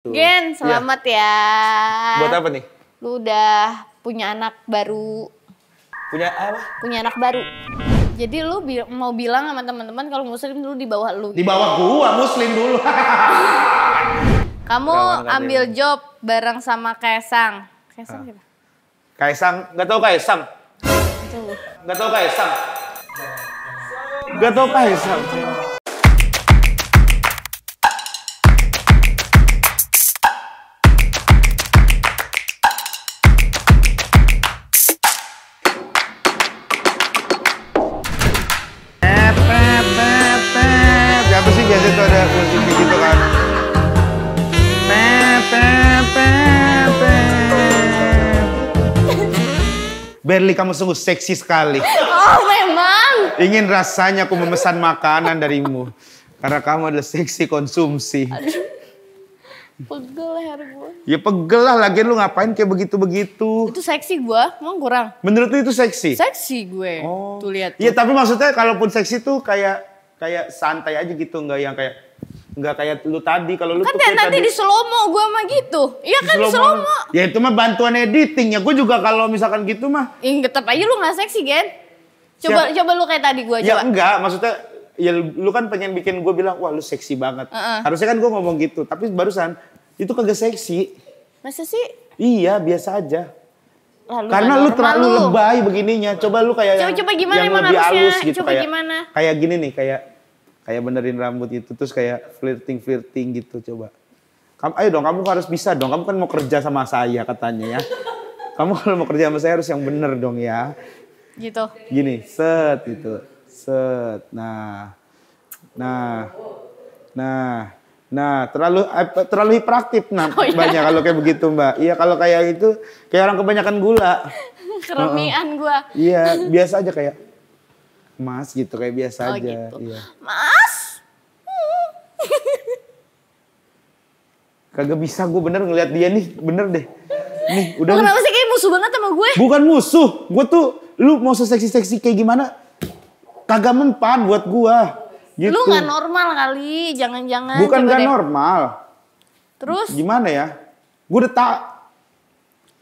Gen, selamat ya. Buat apa nih? Lu udah punya anak baru. Punya apa? Punya anak baru. Jadi lu mau bilang sama teman-teman kalau muslim dulu di bawah lu. Di bawah gua, muslim dulu. Kamu ambil job bareng sama Kaisang. Kaisang siapa? Kaisang, nggak tahu Kaisang. Nggak tahu Kaisang. Nggak tahu Kaisang. Apa sih biasa itu ada musik gitu kan? Berli, kamu sungguh seksi sekali. Oh memang. Ingin rasanya aku memesan makanan darimu. Karena kamu adalah seksi konsumsi. Aduh. Pegel leher gue. Ya pegel lah, lagian lu ngapain kayak begitu-begitu. Itu seksi gue, emang kurang? Menurut lu itu seksi? Seksi gue. Oh. Tuh lihat. Iya, tapi maksudnya kalaupun seksi tuh kayak santai aja gitu, nggak yang kayak nggak kayak lu tadi. Kalau lu kan tuh kayak tadi di slow-mo gue mah gitu. Iya kan di slow-mo. Ya itu mah bantuan editing ya. Gue juga kalau misalkan gitu mah. Tetep aja lu nggak seksi, Gen. Coba lu kayak tadi gue Ya coba. enggak, maksudnya ya lu kan pengen bikin gue bilang, wah lu seksi banget. Harusnya kan gue ngomong gitu, tapi barusan itu kagak seksi. Masa sih? Iya, biasa aja. Lalu Karena lu terlalu lebay begininya. Coba lu kayak coba gimana yang emang lebih harusnya? halus gitu. Coba gimana? Kayak gini nih, kayak benerin rambut itu terus kayak flirting gitu coba. Ayo dong, kamu harus bisa dong. Kamu kan mau kerja sama saya katanya ya. Kamu kalau mau kerja sama saya harus yang bener dong ya. Gitu. Gini, set gitu. Set. Nah, terlalu hiperaktif banyak kalau kayak begitu, Mbak. Iya, kalau kayak itu kayak orang kebanyakan gula. Keremian gua. Iya, biasa aja kayak Mas gitu, kayak biasa aja. Gitu. Iya. Mas. Kagak bisa gue bener ngeliat dia nih, bener deh. Nih, udah. Kenapa sih kayak musuh banget sama gue? Bukan musuh, gue tuh lu mau seksi-seksi kayak gimana? Kagak mempan buat gua. Gitu. Lu gak normal kali, jangan-jangan. Bukan gak normal. Terus? Gimana ya? Gue udah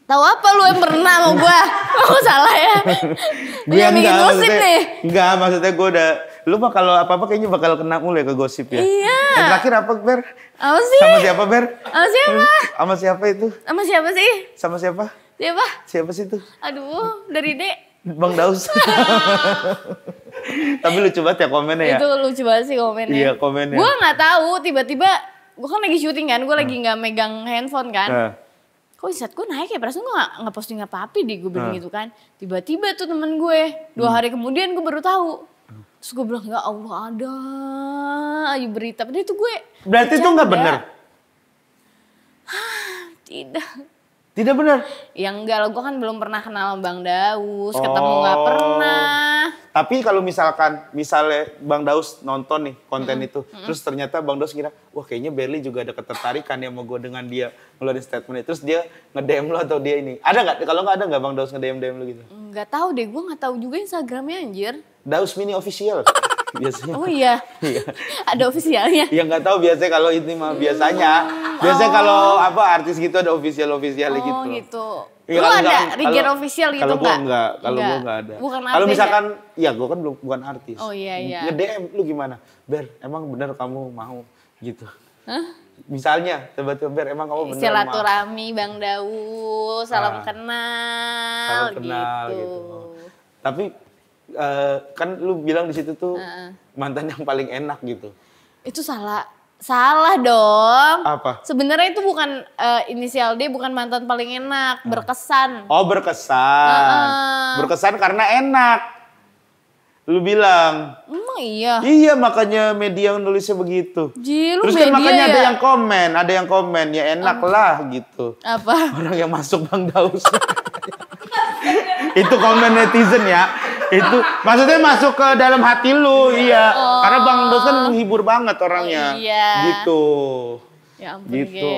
Tahu apa lu yang pernah sama gua? Oh salah ya? Gue yang bikin gosip nih. Enggak, maksudnya gue udah. Lu mah kalau apa-apa kayaknya bakal kena mulu ya ke gosip ya. Iya. Yang terakhir apa, Ber? Apa sih? Sama siapa, Ber? Sama siapa? Sama siapa itu? Sama siapa sih? Sama siapa? Siapa? Siapa sih itu? Aduh, dari Dek. Bang Daus. Tapi lucu banget ya komennya ya. Itu lucu banget sih komennya. Iya, komennya. Gue nggak tahu, tiba-tiba gue kan lagi syuting kan, gue lagi nggak megang handphone kan. Kok saat gue naik ya, perasaan gue nggak posting apa-apa deh, gue bilang gitu kan. Tiba-tiba tuh temen gue, 2 hari kemudian gue baru tahu. Terus gue bilang, ya Allah ada aja berita. Padahal itu gue. Berarti itu nggak bener? Tidak. Tidak benar? Ya enggak lah, gue kan belum pernah kenal Bang Daus, ketemu nggak pernah. Tapi kalau misalnya Bang Daus nonton nih konten itu, terus ternyata Bang Daus kira, wah kayaknya Berli juga ada ketertarikan ya sama gue dengan dia ngeluarin statement itu. Terus dia nge-DM lo atau dia ini. Ada nggak? Kalau nggak ada nggak Bang Daus nge-DM lo gitu? Nggak tahu deh, gue nggak tahu juga Instagramnya anjir. Daus Mini Official. Biasanya. Oh iya. Ada ofisialnya. Ya nggak tahu biasanya kalau ini mah biasanya. Biasanya kalau apa artis gitu ada official gitu. Oh gitu. Ya, lu ada Rigger official gitu nggak? Kalau gue nggak ada. Bukan artis. Kalau misalkan, ya gue kan bukan artis. Oh iya. Nge-DM lu gimana? Ber, emang bener kamu mau gitu? Hah? Misalnya, tiba-tiba Ber, emang kamu bener mau? Silaturahmi Bang Daus, salam kenal gitu. Tapi kan lu bilang di situ tuh mantan yang paling enak gitu. Itu salah dong. Apa? Sebenarnya itu bukan inisial D, bukan mantan paling enak, berkesan. Oh berkesan. Berkesan karena enak. Lu bilang. Emang iya? Iya, makanya media nulisnya begitu. Terus kan makanya ada yang komen, ya enak lah gitu. Apa? Orang yang masuk Bang Daus. Itu komen netizen ya. Itu maksudnya masuk ke dalam hati lu, iya. Karena Bang Daus kan menghibur banget orangnya. Oh, iya. Gitu. Ya ampun, gitu.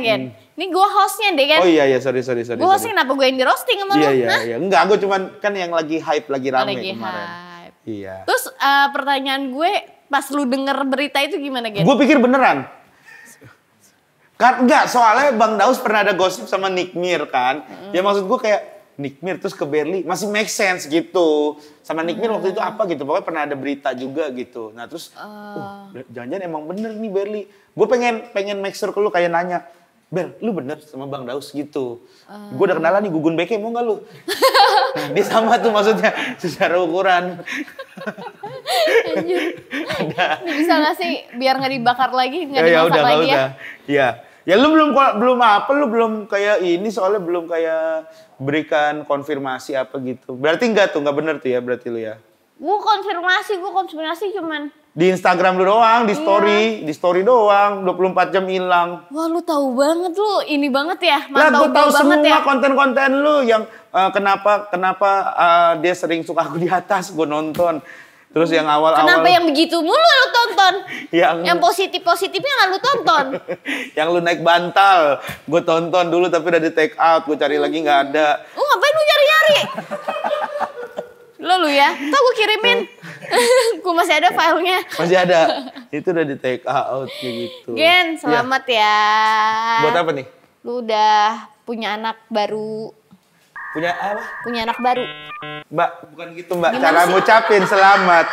Gen. Ini gue hostnya deh kan. Oh iya, sorry. Gue hostnya kenapa gue yang di roasting sama lu? Iya. Enggak, gue cuman kan yang lagi hype, lagi rame kemarin. Hype. Iya. Terus pertanyaan gue pas lu denger berita itu gimana, Gen? Gue pikir beneran. Kan enggak, soalnya Bang Daus pernah ada gosip sama Nick Mir kan. Ya maksud gue kayak Nick Mir terus ke Berli masih make sense gitu. Sama Nick Mir waktu itu apa gitu, pokoknya pernah ada berita juga gitu. Nah terus, jangan-jangan emang bener nih Berli. Gue pengen make sure ke lu kayak nanya, Ber, lu bener sama Bang Daus gitu. Gue udah kenalan nih Gugun Beke, mau gak lu? Nah, dia sama tuh maksudnya secara ukuran. Anjir. Ini bisa gak sih biar gak dibakar lagi, gak dimasak udah, lagi ya? Udah. Iya. Ya lu belum lu belum kayak ini soalnya belum kayak berikan konfirmasi apa gitu. Berarti enggak bener tuh ya berarti lu ya. Gue konfirmasi cuman di Instagram lu doang, di story doang, 24 jam hilang. Wah lu tahu banget lu, ini banget ya, lah gue tahu semua ya. konten-konten lu yang kenapa dia sering suka aku di atas, gue nonton. Terus yang awal-awal. Kenapa yang begitu mulu lu tonton? Yang positifnya nggak lu tonton? Yang lu naik bantal, gue tonton dulu tapi udah di take out, gue cari lagi nggak ada. Ngapain lu nyari-nyari? Lu ya, tau gue kirimin. Gue masih ada filenya. Masih ada. Itu udah di take out gitu. Gen, selamat ya. Buat apa nih? Lu udah punya anak baru. Punya apa? Punya anak baru. Mbak, bukan gitu Mbak. Cara ngucapin selamat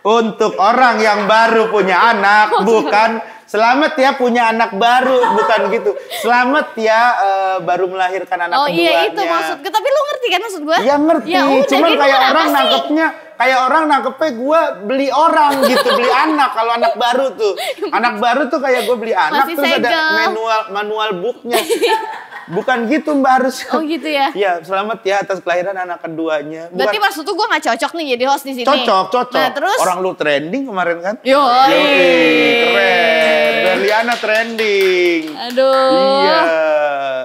untuk orang yang baru punya anak, bukan selamat ya punya anak baru, bukan gitu. Selamat ya baru melahirkan anak keduanya. Oh iya itu maksud gue, tapi lu ngerti kan maksud gue? Iya ngerti, ya, cuman kayak orang nangkepnya gue beli orang gitu, beli anak. Kalau anak baru tuh kayak gue beli anak masih terus segel. ada manual booknya. Bukan gitu Mbak harus. Oh gitu ya? Iya, selamat ya atas kelahiran anak keduanya. Berarti maksud tuh gue gak cocok nih jadi host di sini. Cocok. Nah, terus? Orang lu trending kemarin kan? Yoi, keren. Berliana trending. Aduh. Iya.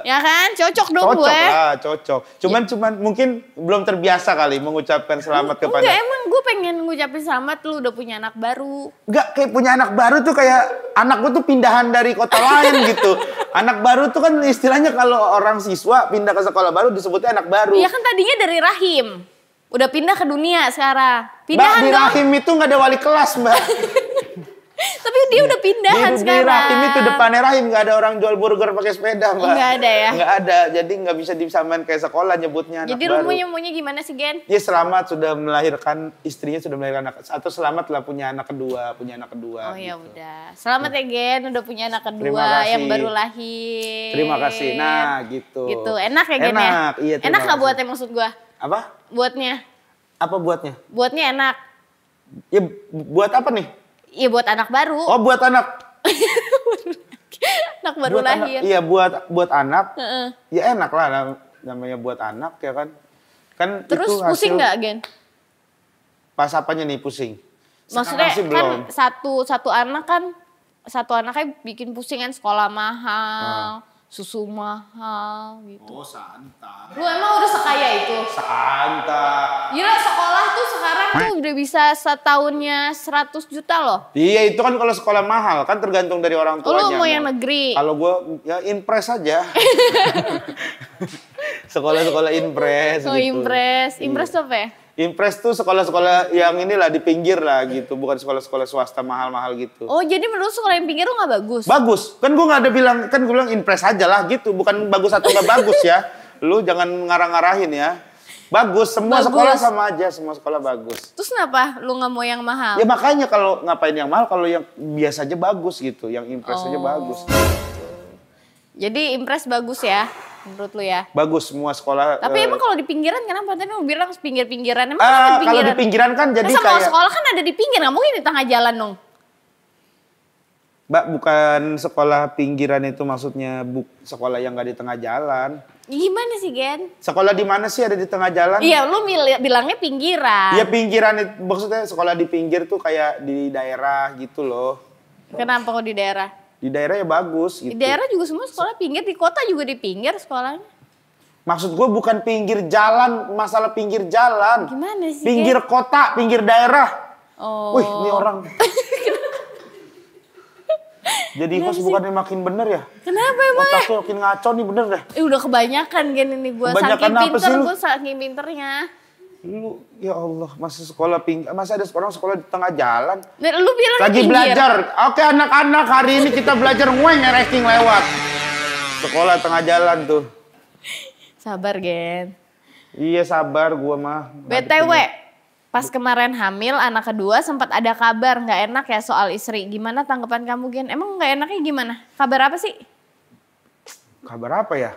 Ya kan? Cocok dong gue. Cocok. Cuman mungkin belum terbiasa kali mengucapkan selamat kepada. Enggak, emang gue pengen ngucapin selamat lu udah punya anak baru. Enggak, kayak punya anak baru tuh kayak anak gue tuh pindahan dari kota lain gitu. Anak baru tuh kan istilahnya kalau orang siswa pindah ke sekolah baru disebutnya anak baru. Iya kan tadinya dari rahim. Udah pindah ke dunia sekarang. Pindahan Mbak, di rahim itu nggak ada wali kelas, Mbak. Tapi dia udah pindahan sekarang. Di rahim itu depannya rahim nggak ada orang jual burger pakai sepeda, Mbak. Nggak ada ya? Nggak ada, jadi nggak bisa disamain kayak sekolah nyebutnya anak jadi baru. Jadi lu maunya gimana sih, Gen? Ya selamat sudah melahirkan, istrinya sudah melahirkan anak. Atau selamat lah punya anak kedua. Oh ya gitu. udah. Selamat ya Gen, udah punya anak kedua yang baru lahir. Terima kasih. Nah gitu. Gitu, enak ya Gen ya? Enak, iya. Enak gak buatnya maksud gua? Apa? Buatnya. Apa buatnya? Buatnya enak. Ya buat apa nih? Iya buat anak baru. Oh buat anak. Anak baru buat lahir. Iya buat anak. Ya enak lah namanya buat anak ya kan. Kan terus itu hasil, pusing nggak Gen? Pas apanya nih pusing? Maksudnya kan satu anaknya bikin pusing kan sekolah mahal. Susu mahal gitu. Oh santai. Lu emang udah sekaya itu? Santai. Gila sekolah tuh sekarang tuh udah bisa setahunnya 100 juta loh. Iya itu kan kalau sekolah mahal kan tergantung dari orang tuanya. Lu mau yang negeri? Kalau gue ya impres aja. Sekolah-sekolah impres oh, gitu. Impres tuh apa ya? Impres tuh sekolah-sekolah yang inilah di pinggir lah gitu, bukan sekolah-sekolah swasta mahal-mahal gitu. Oh jadi menurut sekolah yang pinggir tuh gak bagus? Bagus, kan gue gak ada bilang, kan gue bilang impres aja lah gitu, bukan bagus atau gak bagus ya. Lu jangan ngarang-ngarahin ya. Bagus, semua sekolah sama aja, semua sekolah bagus. Terus kenapa lu gak mau yang mahal? Ya makanya kalau ngapain yang mahal, kalau yang biasa aja bagus gitu, yang impres aja bagus. Jadi impres bagus ya? Menurut lu ya? Bagus semua sekolah. Tapi emang kalau di pinggiran kenapa? Tadi lu bilang pinggir-pinggiran. Emang kalau di pinggiran kan jadi kayak... sekolah kan ada di pinggir, nggak mungkin di tengah jalan dong. Mbak, bukan sekolah pinggiran itu maksudnya sekolah yang nggak di tengah jalan. Gimana sih, Gen? Sekolah di mana sih ada di tengah jalan? Iya, lu bilangnya pinggiran. Iya pinggiran itu, maksudnya sekolah di pinggir tuh kayak di daerah gitu loh. Kenapa kok di daerah? Di daerah ya bagus gitu. Di daerah juga semua sekolah pinggir, di kota juga di pinggir sekolahnya. Maksud gue bukan pinggir jalan, masalah pinggir jalan. Gimana sih? Pinggir kota, pinggir daerah. Oh. Wih, ini orang. Jadi host bukannya makin bener ya? Kenapa emang? Otaknya makin ngaco nih bener deh. Udah kebanyakan Gen ini gue. Saking pinter, gue saking pinternya. Lu, ya Allah, masa ada orang sekolah di tengah jalan? Lu bilang lagi belajar. Oke anak-anak, hari ini kita belajar ranking lewat. Sekolah tengah jalan tuh. Sabar, Gen. Iya sabar gua mah. BTW, pas kemarin hamil anak kedua sempat ada kabar nggak enak ya soal istri. Gimana tanggapan kamu, Gen? Emang nggak enaknya gimana? Kabar apa sih? Kabar apa ya?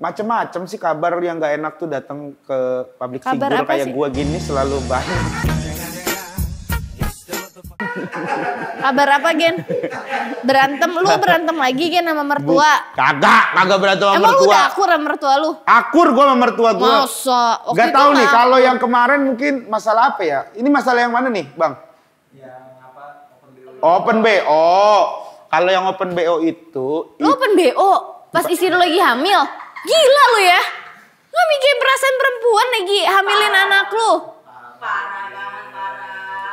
Macem-macem sih kabar yang nggak enak tuh datang ke public kabar figure kayak sih? gua gini selalu banyak. Kabar apa, Gen? Lu berantem lagi, Gen, sama mertua? Kagak berantem sama mertua. Emang lu udah akur sama mertua lu? Akur gua sama mertua gua. Masa? Gak tahu nih, kalau yang kemarin mungkin masalah apa ya? Ini masalah yang mana nih, Bang? Yang apa? Open BO. Kalau yang open BO itu... Lu open BO? Pas istri lu lagi hamil? Gila lu ya? Nggak mikirin perasaan perempuan lagi hamilin anak lu? Parah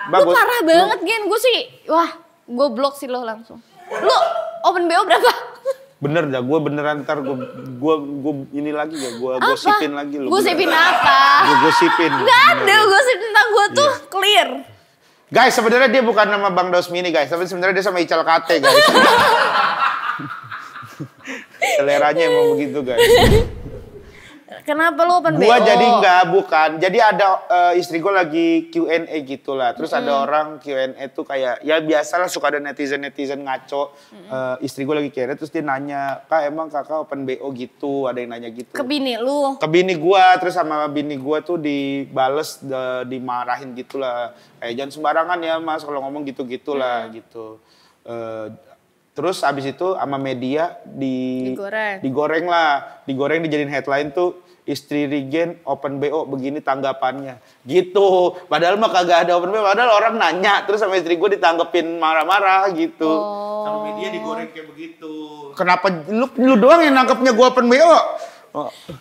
banget. Lu parah banget, Gen. Gue sih, wah, gue blok sih lo langsung. Lu open BO berapa? Bener dah, gue beneran ntar gue ini lagi ya, gue gosipin lagi lo. Gosipin apa? Gue gosipin. Gak ada gosip tentang gue tuh clear. Guys, sebenarnya dia bukan nama Bang Daus Mini guys, tapi sebenarnya dia sama Ical Kate guys. Seleranya emang begitu guys. Kenapa lu open BO? Gua jadi bukan. Jadi ada istri gue lagi Q&A gitu lah. Terus ada orang Q&A tuh kayak, ya biasalah suka ada netizen ngaco. Istri gue lagi Q&A terus dia nanya, Kak emang kakak open BO gitu? Ada yang nanya gitu. Ke bini lu? Ke bini gue, terus sama bini gue tuh dibales, dimarahin gitu lah. Kayak jangan sembarangan ya mas kalau ngomong gitu-gitulah gitu. Terus abis itu sama media digoreng lah. Digoreng dijadiin headline tuh istri Regen open BO begini tanggapannya. Gitu. Padahal mah kagak ada open BO. Padahal orang nanya. Terus sama istri gue ditanggepin marah-marah gitu. Sama media digoreng kayak begitu. Kenapa lu doang yang nangkepnya gue open BO?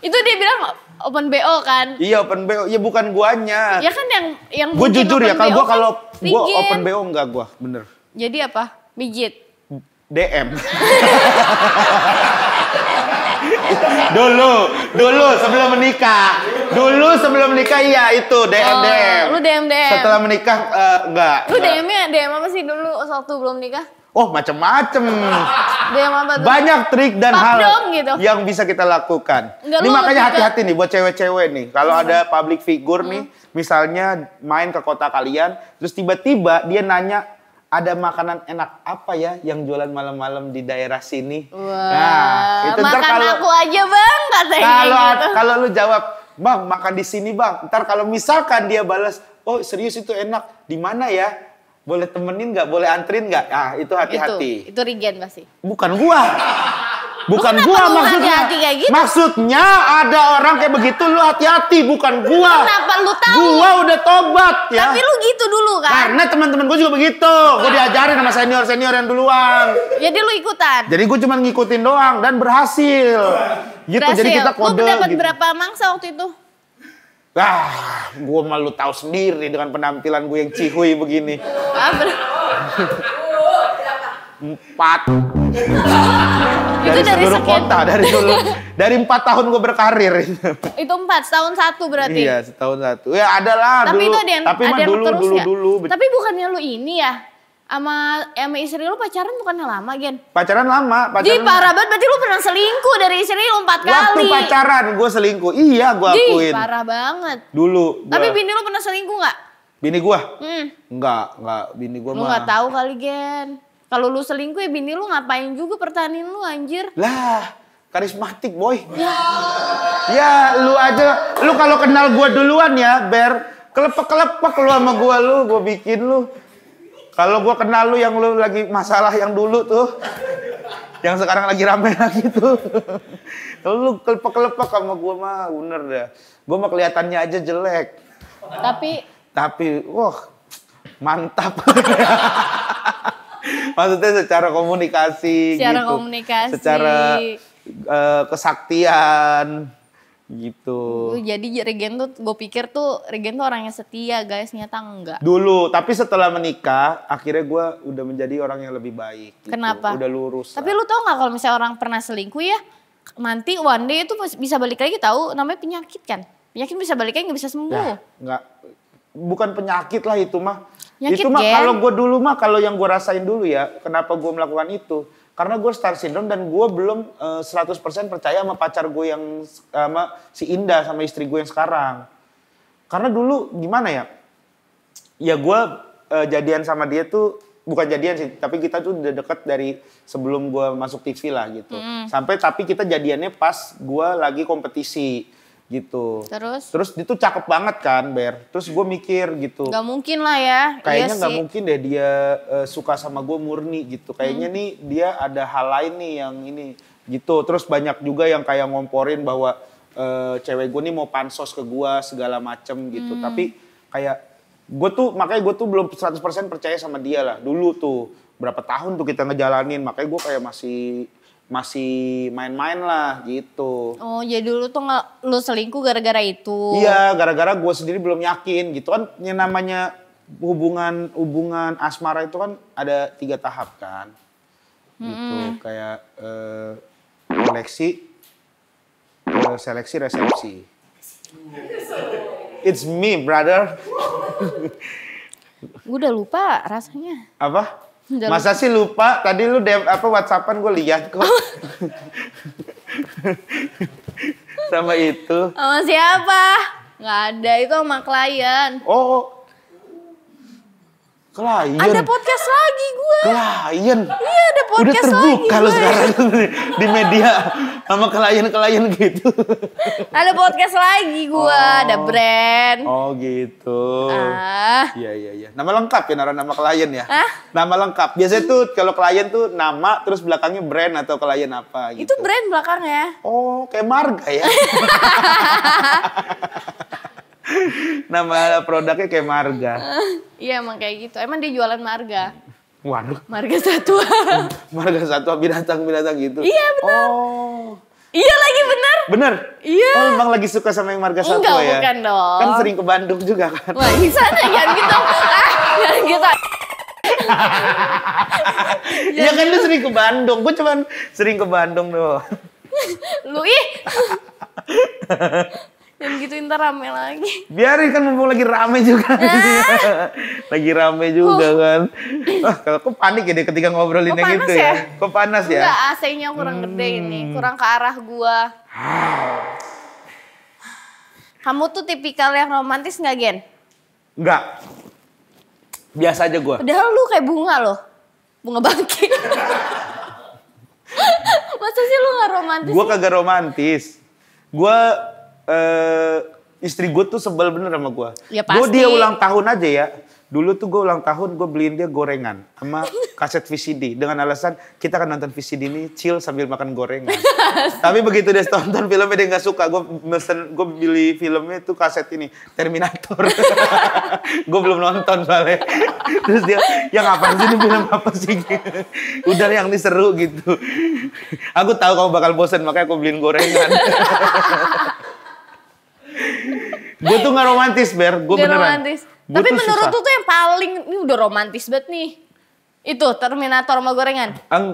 Itu dia bilang open BO kan? Iya open BO. Ya bukan guanya. Ya kan yang gue jujur ya. Kalau gue kan open BO enggak gue. Bener. Jadi apa? Mijit? DM. dulu sebelum menikah iya itu DM. Lu DM. Setelah menikah enggak. Lu DM apa sih dulu waktu belum nikah? Oh macem-macem. DM apa tuh? Banyak trik dan hal gitu. yang bisa kita lakukan. Enggak, ini makanya hati-hati nih buat cewek-cewek nih. Kalau ada public figure nih, misalnya main ke kota kalian, terus tiba-tiba dia nanya, ada makanan enak apa ya yang jualan malam-malam di daerah sini? Wah, nah, itu makan aku aja bang katanya gitu. Kalau lu jawab, bang makan di sini bang. Ntar kalau misalkan dia balas, oh serius itu enak, di mana ya? Boleh temenin nggak? Boleh anterin nggak? Ah itu hati-hati. Itu Regen pasti. Bukan gua. Bukan gua maksudnya. Gitu? Maksudnya ada orang kayak begitu, lu hati-hati, bukan gua. Kenapa lu tahu? Gua udah tobat ya. Tapi lu gitu dulu kan? Karena teman-teman gua juga begitu. Gua diajarin sama senior-senior yang duluan. Jadi lu ikutan? Jadi gua cuma ngikutin doang dan berhasil. Gitu, jadi kita kode. Lu dapat gitu. berapa mangsa waktu itu? Gua malu tahu sendiri dengan penampilan gua yang cihuy begini. 4. Itu dari seluruh sekian kota, dari 4 tahun gue berkarir. Itu 4, setahun 1 berarti? Iya, setahun 1. Ya ada lah tapi dulu. Itu ada yang, tapi ada yang terus dulu. Tapi bukannya lu ini ya, sama istri lu pacaran bukannya lama, Gen? Pacaran lama. Di parah banget, berarti lu pernah selingkuh dari istri lu 4 kali. Waktu pacaran gue selingkuh, iya gue akuin. Parah banget. Dulu. Tapi bini lu pernah selingkuh gak? Bini gue? Enggak, bini gue mah. Lu gak tahu kali, Gen. Kalau lu selingkuh ya bini lu ngapain juga pertahanin lu anjir. Lah, karismatik boy. Ya lu aja, lu kalau kenal gua duluan ya, Ber. Kelepek-kelepek lu sama gua bikin lu. Kalau gua kenal lu yang lu lagi masalah yang dulu tuh. Yang sekarang lagi rame lagi tuh. Kalau lu kelepek-kelepek sama gua mah bener dah. Gua mah kelihatannya aja jelek. Tapi wah, mantap. Maksudnya secara komunikasi secara kesaktian gitu. Jadi Regen tuh gue pikir tuh Regen tuh orangnya setia guys, nyata enggak. Dulu, tapi setelah menikah akhirnya gue udah menjadi orang yang lebih baik gitu. Kenapa? Udah lurus. Tapi lu tau gak kalau misalnya orang pernah selingkuh ya, nanti one day itu bisa balik lagi tahu, namanya penyakit kan. Penyakit bisa balik lagi, nggak bisa sembuh. Ya, nggak, bukan penyakit lah itu mah. Penyakit, itu mah Gen. kalau gue dulu mah, kalau yang gue rasain dulu ya, kenapa gue melakukan itu? Karena gue star syndrome dan gue belum 100% percaya sama pacar gue yang sama si Indah, sama istri gue yang sekarang. Karena dulu gimana ya? Ya gue jadian sama dia tuh, bukan jadian sih, tapi kita tuh udah deket dari sebelum gue masuk TV lah gitu. Sampai tapi kita jadiannya pas gue lagi kompetisi gitu. Terus dia tuh cakep banget kan, Ber. Terus gue mikir gitu. Gak mungkin lah ya. Kayaknya iya nggak sih. mungkin deh dia suka sama gue murni gitu. Kayaknya nih dia ada hal lain nih yang ini gitu. Terus banyak juga yang kayak ngomporin bahwa cewek gue nih mau pansos ke gue segala macem gitu. Tapi kayak makanya gue tuh belum 100% percaya sama dia lah. Dulu tuh berapa tahun tuh kita ngejalanin. Makanya gue kayak masih main-main lah gitu. Oh, jadi dulu tuh lu selingkuh gara-gara itu. Iya, gara-gara gue sendiri belum yakin gitu kan. Yang namanya hubungan asmara itu kan ada 3 tahap kan. Gitu, kayak seleksi, resepsi. It's me, brother. Gue udah lupa rasanya. Apa? Udah Masa sih lupa? Tadi lu WhatsAppan gue lihat kok. Sama itu. Sama siapa? Nggak ada, itu sama klien. Oh. Klien. Ada podcast lagi gue. Klien. Iya, ada Udah podcast terbuka lagi lo gue. sekarang di media sama klien-klien gitu. Ada podcast lagi gue, ada brand. Oh gitu. Ah. Iya. Nama lengkap ya, nama klien ya? Hah? Nama lengkap. Biasanya tuh kalau klien tuh nama terus belakangnya brand atau klien apa gitu. Itu brand belakangnya. Oh, kayak marga ya? Nama produknya kayak marga. Iya emang kayak gitu. Emang dia jualan marga. Waduh, Marga Satwa. marga satwa binatang-binatang gitu. Iya benar. Oh. Iya lagi benar. Bener? Iya. Oh, emang lagi suka sama yang marga satwa Enggak, ya? bukan dong. Kan sering ke Bandung juga kan? Wah, di sana jangan gitu. Jangan gitu. Iya kan lu sering ke Bandung. Gue cuman sering ke Bandung doang. Lu ih. Jangan gitu ntar rame lagi. Biarin kan mumpung lagi rame juga. Lagi rame juga kan. Kalau kok panik ya deh ketika ngobrolin Kok yang panas itu ya? ya? Kok panas ya? Enggak, AC-nya kurang gede ini. Kurang ke arah gua. Kamu tuh tipikal yang romantis nggak, Gen? Enggak. Biasa aja gue. Padahal lu kayak bunga loh. Bunga bangkit. Masa sih lu gak romantis? Gue kagak romantis. Gue istri gue tuh sebel bener sama gue. Ya Gue pasti. dia ulang tahun aja ya. Dulu tuh gue ulang tahun gue beliin dia gorengan sama kaset VCD dengan alasan kita akan nonton VCD ini chill sambil makan gorengan. Tapi begitu dia tonton filmnya dia nggak suka. Gue beli filmnya tuh kaset ini Terminator. Gue belum nonton soalnya. Terus dia yang apa sih ini film apa sih? Udah yang ini seru gitu. Aku tahu kamu bakal bosen makanya aku beliin gorengan. Gue tuh gak romantis, Ber. Gue beneran. Romantis. Gua Tapi tuh menurut susah. lu tuh yang paling, ini udah romantis banget nih. Itu, Terminator sama gorengan.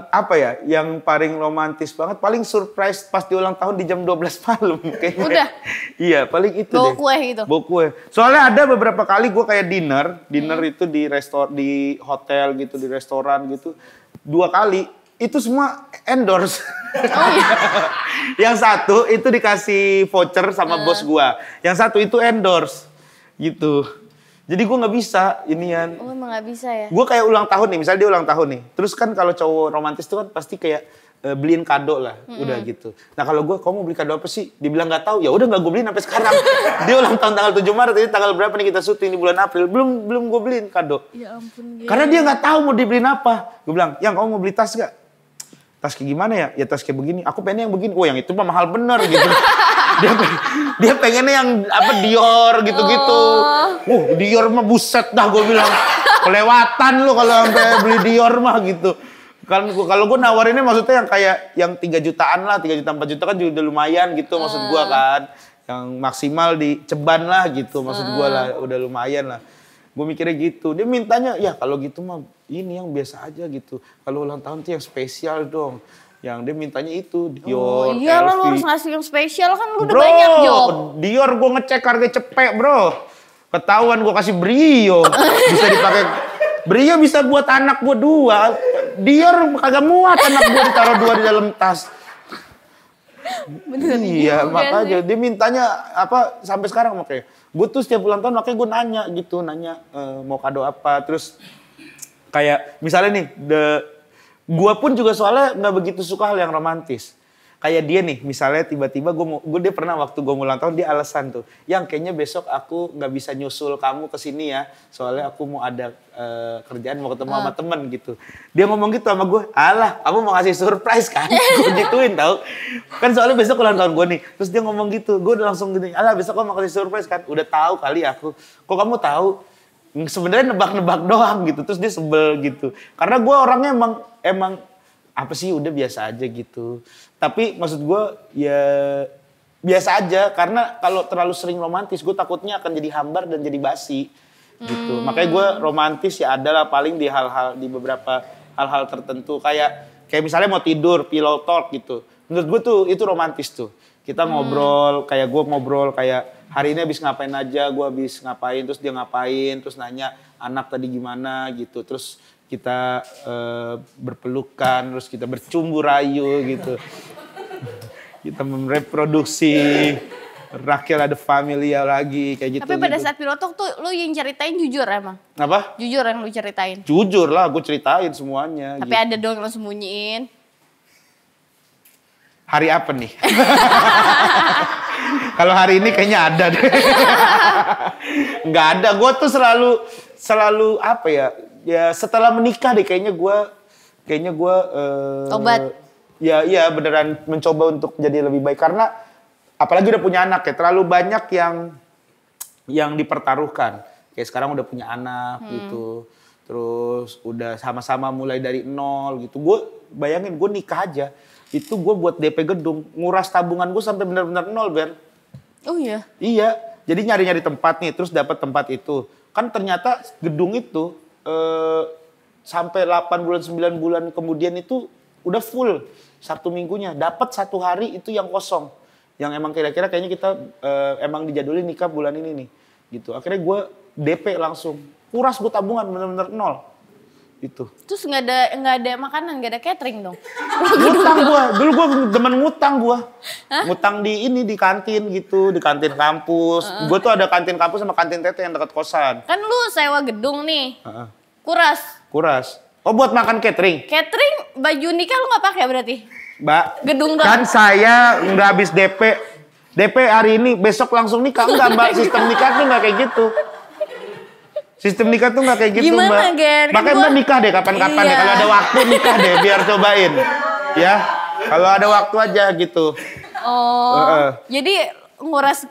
Apa ya, yang paling romantis banget, paling surprise pas di ulang tahun di jam 12 malam. Kayaknya. Udah? Iya, paling itu Bawa deh. kue gitu? Bawa kue. Soalnya ada beberapa kali gue kayak dinner itu di hotel gitu, di restoran gitu. 2 kali, itu semua endorse. Oh iya? Yang satu itu dikasih voucher sama bos gua. Yang satu itu endorse. Gitu. Jadi gue nggak bisa inian. Oh emang gak bisa ya? Gue kayak ulang tahun nih, misalnya dia ulang tahun nih. Terus kan kalau cowok romantis tuh kan pasti kayak beliin kado lah, udah gitu. Nah kalau gue, kamu mau beli kado apa sih? Dibilang nggak tahu, ya udah nggak gue beliin sampai sekarang. Dia ulang tahun tanggal 7 Maret, ini tanggal berapa nih kita syuting di bulan April? Belum gue beliin kado. Ya ampun. Gen. Karena dia nggak tahu mau dibeliin apa. Gue bilang, yang kamu mau beli tas gak? Tas kayak gimana ya? Ya tas kayak begini. Aku pengen yang begini. Oh yang itu mah mahal bener gitu. dia pengennya yang apa Dior gitu-gitu. Dior mah buset dah gue bilang. Kelewatan lu kalau sampai beli Dior mah gitu. Kalau gue nawarinnya maksudnya yang kayak yang 3 jutaan lah, 3 juta 4 juta kan juga udah lumayan gitu maksud gue kan. Yang maksimal di ceban lah gitu maksud gue lah, udah lumayan lah. Gue mikirnya gitu. Dia mintanya ya kalau gitu mah ini yang biasa aja gitu. Kalau ulang tahun tuh yang spesial dong. Yang dia mintanya itu Dior, Oh iya lah, LV. lu harus ngasih yang spesial kan, lu udah Bro, banyak job. Dior gue ngecek harga cepet bro. Ketahuan gue kasih Brio. Bisa dipakai. Brio bisa buat anak gue 2. Dior kagak muat anak gue ditaruh 2 di dalam tas. Bener Iya, juga makanya sih. dia mintanya apa sampai sekarang makanya. Gue tuh setiap ulang tahun makanya gue nanya mau kado apa. Terus kayak misalnya nih, gue pun juga soalnya nggak begitu suka hal yang romantis. Kayak dia nih, misalnya tiba-tiba dia pernah waktu gue ulang tahun dia alasan tuh, yang kayaknya besok aku nggak bisa nyusul kamu ke sini ya, soalnya aku mau ada kerjaan mau ketemu sama temen gitu. Dia ngomong gitu sama gue, alah, kamu mau ngasih surprise kan? Gue gituin tau, kan soalnya besok ulang tahun gue nih. Terus dia ngomong gitu, gue udah langsung gini, alah besok kamu mau kasih surprise kan? Udah tahu kali aku, kok kamu tahu? Sebenarnya nebak-nebak doang gitu, terus dia sebel gitu. Karena gue orangnya emang apa sih udah biasa aja gitu. Tapi maksud gue ya biasa aja karena kalau terlalu sering romantis gue takutnya akan jadi hambar dan jadi basi gitu. Makanya gue romantis ya adalah paling di beberapa hal-hal tertentu kayak misalnya mau tidur pillow talk gitu. Menurut gue tuh itu romantis tuh. Kita ngobrol kayak gue ngobrol kayak hari ini habis ngapain aja, gue habis ngapain, terus dia ngapain, terus nanya anak tadi gimana gitu, terus kita berpelukan, terus kita bercumbu rayu gitu. Kita mereproduksi, Raquel ada familia lagi, kayak gitu. Tapi pada saat pilotok tuh lu yang ceritain jujur emang? Apa? Jujur yang lu ceritain? Jujur lah, gue ceritain semuanya. Tapi gitu. ada dong yang lu sembunyiin. Hari apa nih? Kalau hari ini kayaknya ada deh. Nggak ada, gue tuh selalu apa ya? Ya setelah menikah deh kayaknya gue Tobat. Ya iya beneran mencoba untuk jadi lebih baik karena apalagi udah punya anak ya terlalu banyak yang dipertaruhkan. Kayak sekarang udah punya anak gitu. Terus udah sama-sama mulai dari nol gitu. Gue bayangin gue nikah aja itu gue buat DP gedung nguras tabungan gue sampai benar-benar nol Ben. Oh iya? Iya, jadi nyari-nyari tempat nih, terus dapat tempat itu. Kan ternyata gedung itu sampai 8 bulan, 9 bulan kemudian itu udah full Sabtu Minggunya. Dapat 1 hari itu yang kosong. Yang emang kira-kira kayaknya kita emang dijadulin nikah bulan ini nih. Gitu. Akhirnya gue DP langsung. Kuras gue tabungan bener-bener nol. Itu. Terus nggak ada makanan, nggak ada catering dong? Ngutang gue, dulu gue demen ngutang gue. Ngutang di kantin gitu, di kantin kampus. Gue tuh ada kantin kampus sama kantin tete yang dekat kosan. Kan lu sewa gedung nih, kuras. Oh buat makan catering? Catering, baju nikah lu nggak pakai berarti? Mbak, Gedung doang. kan saya nggak habis DP hari ini, besok langsung nikah. Enggak Mbak, sistem nikah tuh nggak kayak gitu. Sistem nikah tuh nggak kayak gitu Gimana, Mbak. Gen? Makanya Mbak nikah deh kapan-kapan deh. Kalau ada waktu nikah deh biar cobain. Ya, kalau ada waktu aja gitu. Oh, jadi nguras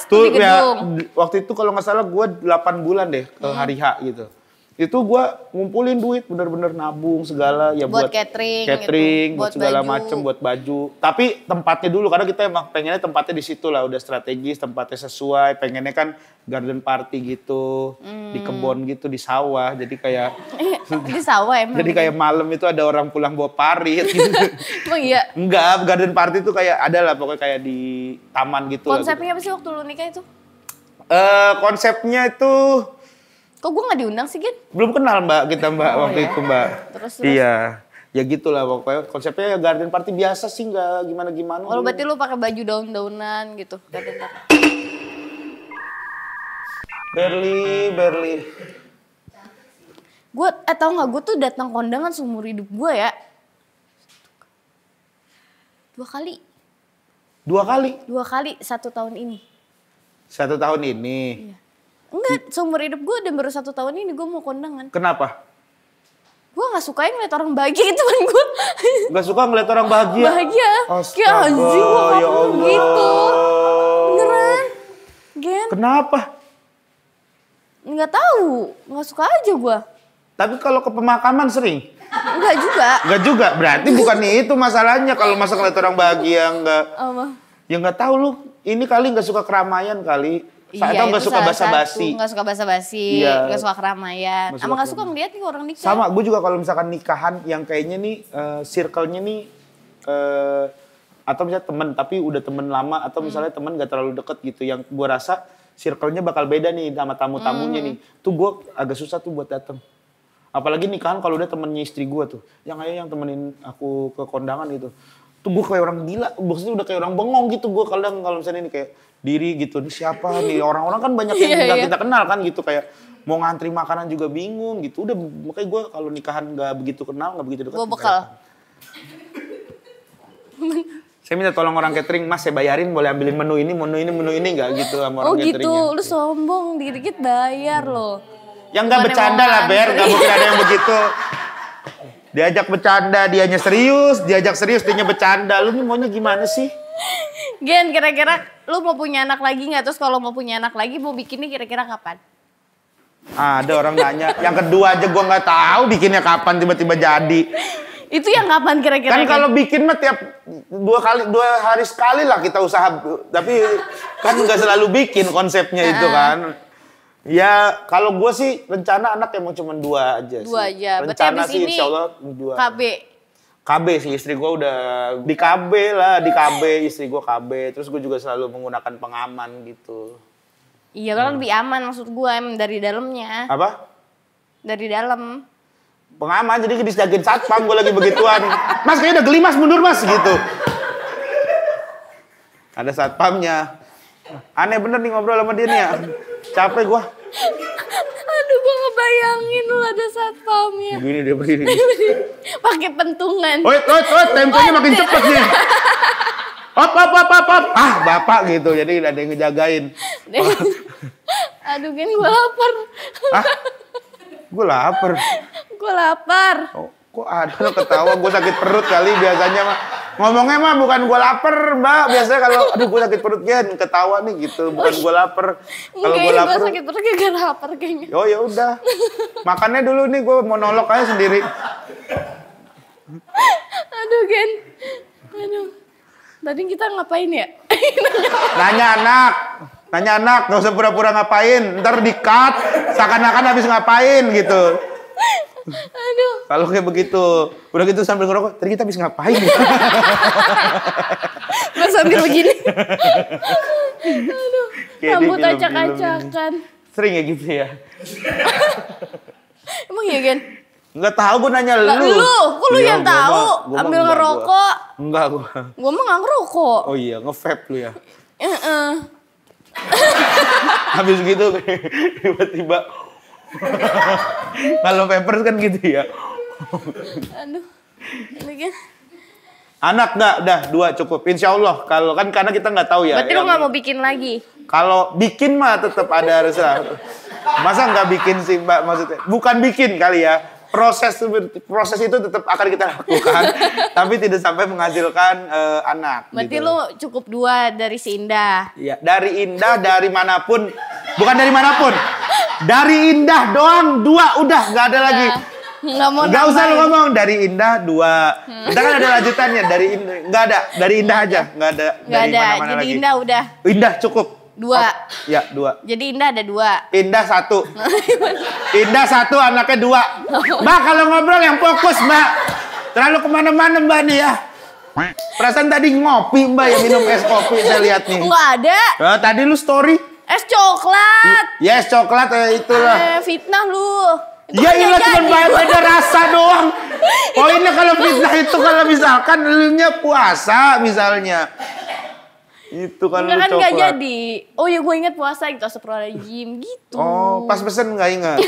tuh di gedung. Ya, waktu itu kalau nggak salah gue 8 bulan deh ke hari H gitu. Itu gue ngumpulin duit bener-bener nabung segala ya buat catering gitu, buat buat segala baju. macem buat baju. Tapi tempatnya dulu karena kita emang pengennya tempatnya di situ lah udah strategis, tempatnya sesuai. Pengennya kan garden party gitu, di kebun gitu, di sawah. Jadi kayak Di sawah emang. jadi kayak malam itu ada orang pulang bawa parit gitu. Emang iya. Enggak, garden party itu kayak ada lah pokoknya kayak di taman gitu. Konsepnya apa sih waktu lu nikah itu? Konsepnya itu Kok gue nggak diundang sih, Gin? belum kenal Mbak kita Mbak waktu ya? itu Mbak. Terus? Iya, ya gitulah pokoknya konsepnya garden party biasa sih nggak gimana-gimana. Kalau berarti lu pakai baju daun-daunan gitu. Berli. Gue, tau nggak, gue tuh datang kondangan seumur hidup gue ya. 2 kali. 2 kali? 2 kali 1 tahun ini. 1 tahun ini? Iya. Enggak, seumur hidup gue dan baru 1 tahun ini gue mau kondangan. Kenapa? Gue gak suka ngeliat orang bahagia itu temen gue. Gak suka ngeliat orang bahagia? Bahagia. Astaga, Ya anjing, gue ya gak Allah. gitu. Beneran. Gen, Kenapa? gak tahu, gak suka aja gue. Tapi kalau ke pemakaman sering? Enggak juga. Enggak juga, berarti bukan itu masalahnya kalau masa ngeliat orang bahagia enggak. Apa? Ya nggak tahu lu, ini kali nggak suka keramaian kali. Atau nggak itu suka salah basa-basi. satu. Nggak suka basa-basi, Iya. nggak suka keramaian. Nggak Sama nggak suka suka ngeliat nih orang nikah. Sama, gue juga kalau misalkan nikahan yang kayaknya nih circle-nya nih atau misalnya temen tapi udah temen lama atau misalnya temen gak terlalu deket gitu yang gue rasa circle-nya bakal beda nih sama tamu-tamunya nih. Tuh gue agak susah tuh buat dateng. Apalagi nikahan kalau udah temennya istri gue tuh. Yang temenin aku ke kondangan gitu. Tuh gue kayak orang gila, maksudnya udah kayak orang bengong gitu gue kadang kalau misalnya ini kayak diri gitu. Ini siapa nih? Orang-orang kan banyak yang gak kita kenal kan gitu kayak mau ngantri makanan juga bingung gitu. Udah makanya gue kalau nikahan gak begitu kenal, gak begitu dekat. Gue bekal. Saya minta tolong orang catering, Mas saya bayarin boleh ambilin menu ini nggak gitu sama orang cateringnya. Oh gitu, lu sombong, dikit-dikit bayar loh. Yang nggak bercanda lah Ber, nggak mungkin ada yang begitu. Diajak bercanda, dianya serius, diajak serius, dianya bercanda. Lu nih maunya gimana sih? Gen, kira-kira lu mau punya anak lagi nggak? Terus kalau mau punya anak lagi, mau bikinnya kira-kira kapan? Ada orang nanya, yang kedua aja gua nggak tahu bikinnya kapan tiba-tiba jadi. Itu yang kapan kira-kira? Kan kalau bikin mah tiap 2 hari sekali lah kita usaha, tapi kan nggak selalu bikin konsepnya itu kan. Ya kalau gue sih rencana anak emang cuma 2 aja sih. 2 aja. Rencana sih insya Allah 2. KB sih istri gue udah di KB lah, di KB istri gue KB. Terus gue juga selalu menggunakan pengaman gitu. Iya kan lebih aman maksud gue emang dari dalamnya. Apa? Dari dalam. Pengaman jadi disjagain satpam gue lagi begituan. Mas kayaknya udah geli mas, mundur mas gitu. Ada satpamnya. Aneh bener nih ngobrol sama dia nih ya. Capek gue. Aduh gue ngebayangin lu ada satpamnya. Begini dia berdiri. Pakai pentungan. Wait, temponya makin cepet nih. Hop. Ah bapak gitu, jadi ada yang ngejagain. Aduh kan gue lapar. Hah? Gue lapar. Gue lapar. Oh, kok ada lo ketawa, gue sakit perut kali biasanya mah. Ngomongnya mah bukan gue lapar mbak, biasanya kalau aduh gue sakit perut Gen, ketawa nih gitu, bukan gue lapar. Kalau gue lapar. Gue sakit perut gak lapar kayaknya. Oh ya udah, makannya dulu nih gue monolog aja sendiri. Aduh Gen, aduh. Tadi kita ngapain ya? Nanya anak, gak usah pura-pura ngapain, ntar di-cut, seakan-akan habis ngapain gitu. Aduh. Kalau kayak begitu, udah gitu sambil ngerokok, tadi kita habis ngapain ya? Gue sambil begini. Aduh, rambut acak-acakan. Sering ya gitu ya? Emang iya Gen? Enggak tahu, gue nanya lu. Kok lu yang tahu? Ambil ngerokok. Enggak gue. Gue mah nggak ngerokok. Oh iya, nge-vape lu ya? Habis gitu tiba-tiba kalau papers kan gitu ya. Aduh. Kan. Anak enggak, dah 2 cukup. Insya Allah. Kalau kan karena kita nggak tahu ya. Berarti lu nggak mau bikin lagi? Kalau bikin mah tetap ada rasa. Masa nggak bikin sih Mbak maksudnya? Bukan bikin kali ya. Proses itu tetap akan kita lakukan, tapi tidak sampai menghasilkan anak. Berarti gitu. lu cukup 2 dari si Indah. Iya, dari Indah, dari manapun, bukan dari manapun, dari Indah doang 2 udah nggak ada lagi. Nggak usah lu ngomong dari Indah 2. Kita kan ada lanjutannya dari Indah, nggak ada dari Indah aja, nggak ada. Nggak ada, jadi lagi. Indah udah. Indah cukup. 2. Ya 2. Jadi Indah ada 2. Indah 1. Indah 1, anaknya 2. Mbak kalau ngobrol yang fokus Mbak. Terlalu kemana-mana Mbak nih ya. Perasaan tadi ngopi Mbak, yang minum es kopi saya lihat nih. Nggak ada. Tadi lu story. Es coklat. Yes coklat itulah. Fitnah lu. Ya ilah cuma beda rasa doang. Poinnya kalau fitnah itu kalau misalkan lu nya puasa misalnya. Itu kan enggak, lu coklat. Enggak jadi. Oh ya gue inget puasa gitu, astagfirullahaladzim gitu. Oh pas pesen nggak ingat?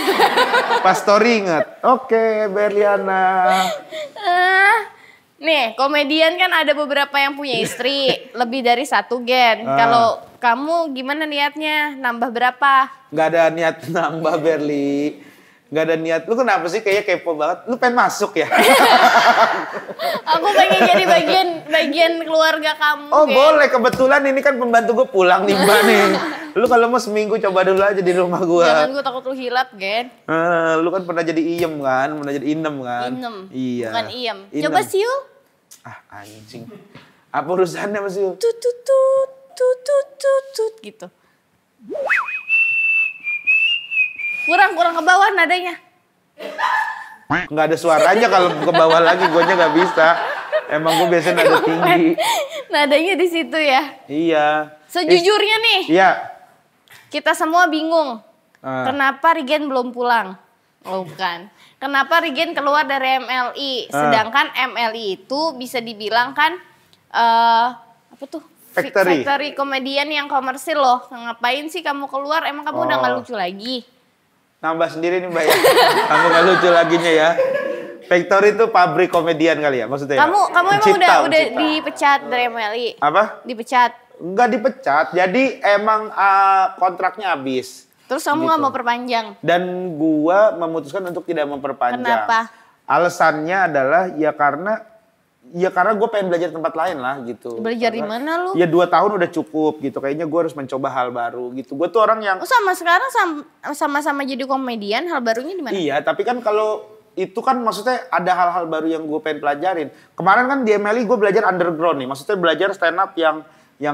Pas story ingat? Oke, Berliana. Nih komedian kan ada beberapa yang punya istri. Lebih dari 1 Gen. Kalau kamu gimana niatnya? Nambah berapa? Nggak ada niat nambah Berli. Nggak ada niat. Lu kenapa sih kayaknya kepo banget? Lu pengen masuk ya? Aku pengen jadi bagian keluarga kamu. Oh boleh, kebetulan ini kan pembantu gue pulang nih Mbak nih. Lu kalau mau seminggu coba dulu aja di rumah gue. Jangan, gue takut lu hilap Gen. Lu kan pernah jadi iem kan? Pernah jadi inem kan? Inem? Iya. Bukan iem. Coba siul. Ah anjing. Apa urusannya sama siul? Tut gitu. Kurang ke bawah nadanya. Nggak ada suaranya kalau ke bawah lagi, guanya nggak bisa. Emang gue biasanya nada tinggi. Nadanya di situ ya. Iya. Sejujurnya nih. Iya. Kita semua bingung. Kenapa Rigen belum pulang? Oh bukan. Kenapa Rigen keluar dari MLI? Sedangkan MLI itu bisa dibilang kan apa tuh? Factory komedian yang komersil loh. Ngapain sih kamu keluar? Emang kamu udah gak lucu lagi? Nambah sendiri nih Mbak ya. Kamu gak lucu laginya ya. Factory itu pabrik komedian kali ya maksudnya. Kamu emang udah dipecat dari MLI? Apa? Dipecat? Enggak dipecat. Jadi emang kontraknya habis. Terus kamu gak mau perpanjang? Dan gua memutuskan untuk tidak memperpanjang. Kenapa? Alasannya adalah ya karena gue pengen belajar tempat lain lah gitu. Belajar di mana lu? Ya 2 tahun udah cukup gitu. Kayaknya gue harus mencoba hal baru gitu. Gue tuh orang yang... Oh sekarang sama-sama jadi komedian, hal barunya di mana? Iya, tapi kan kalau itu kan maksudnya ada hal-hal baru yang gue pengen pelajarin. Kemarin kan di MLI gue belajar underground nih. Maksudnya belajar stand up yang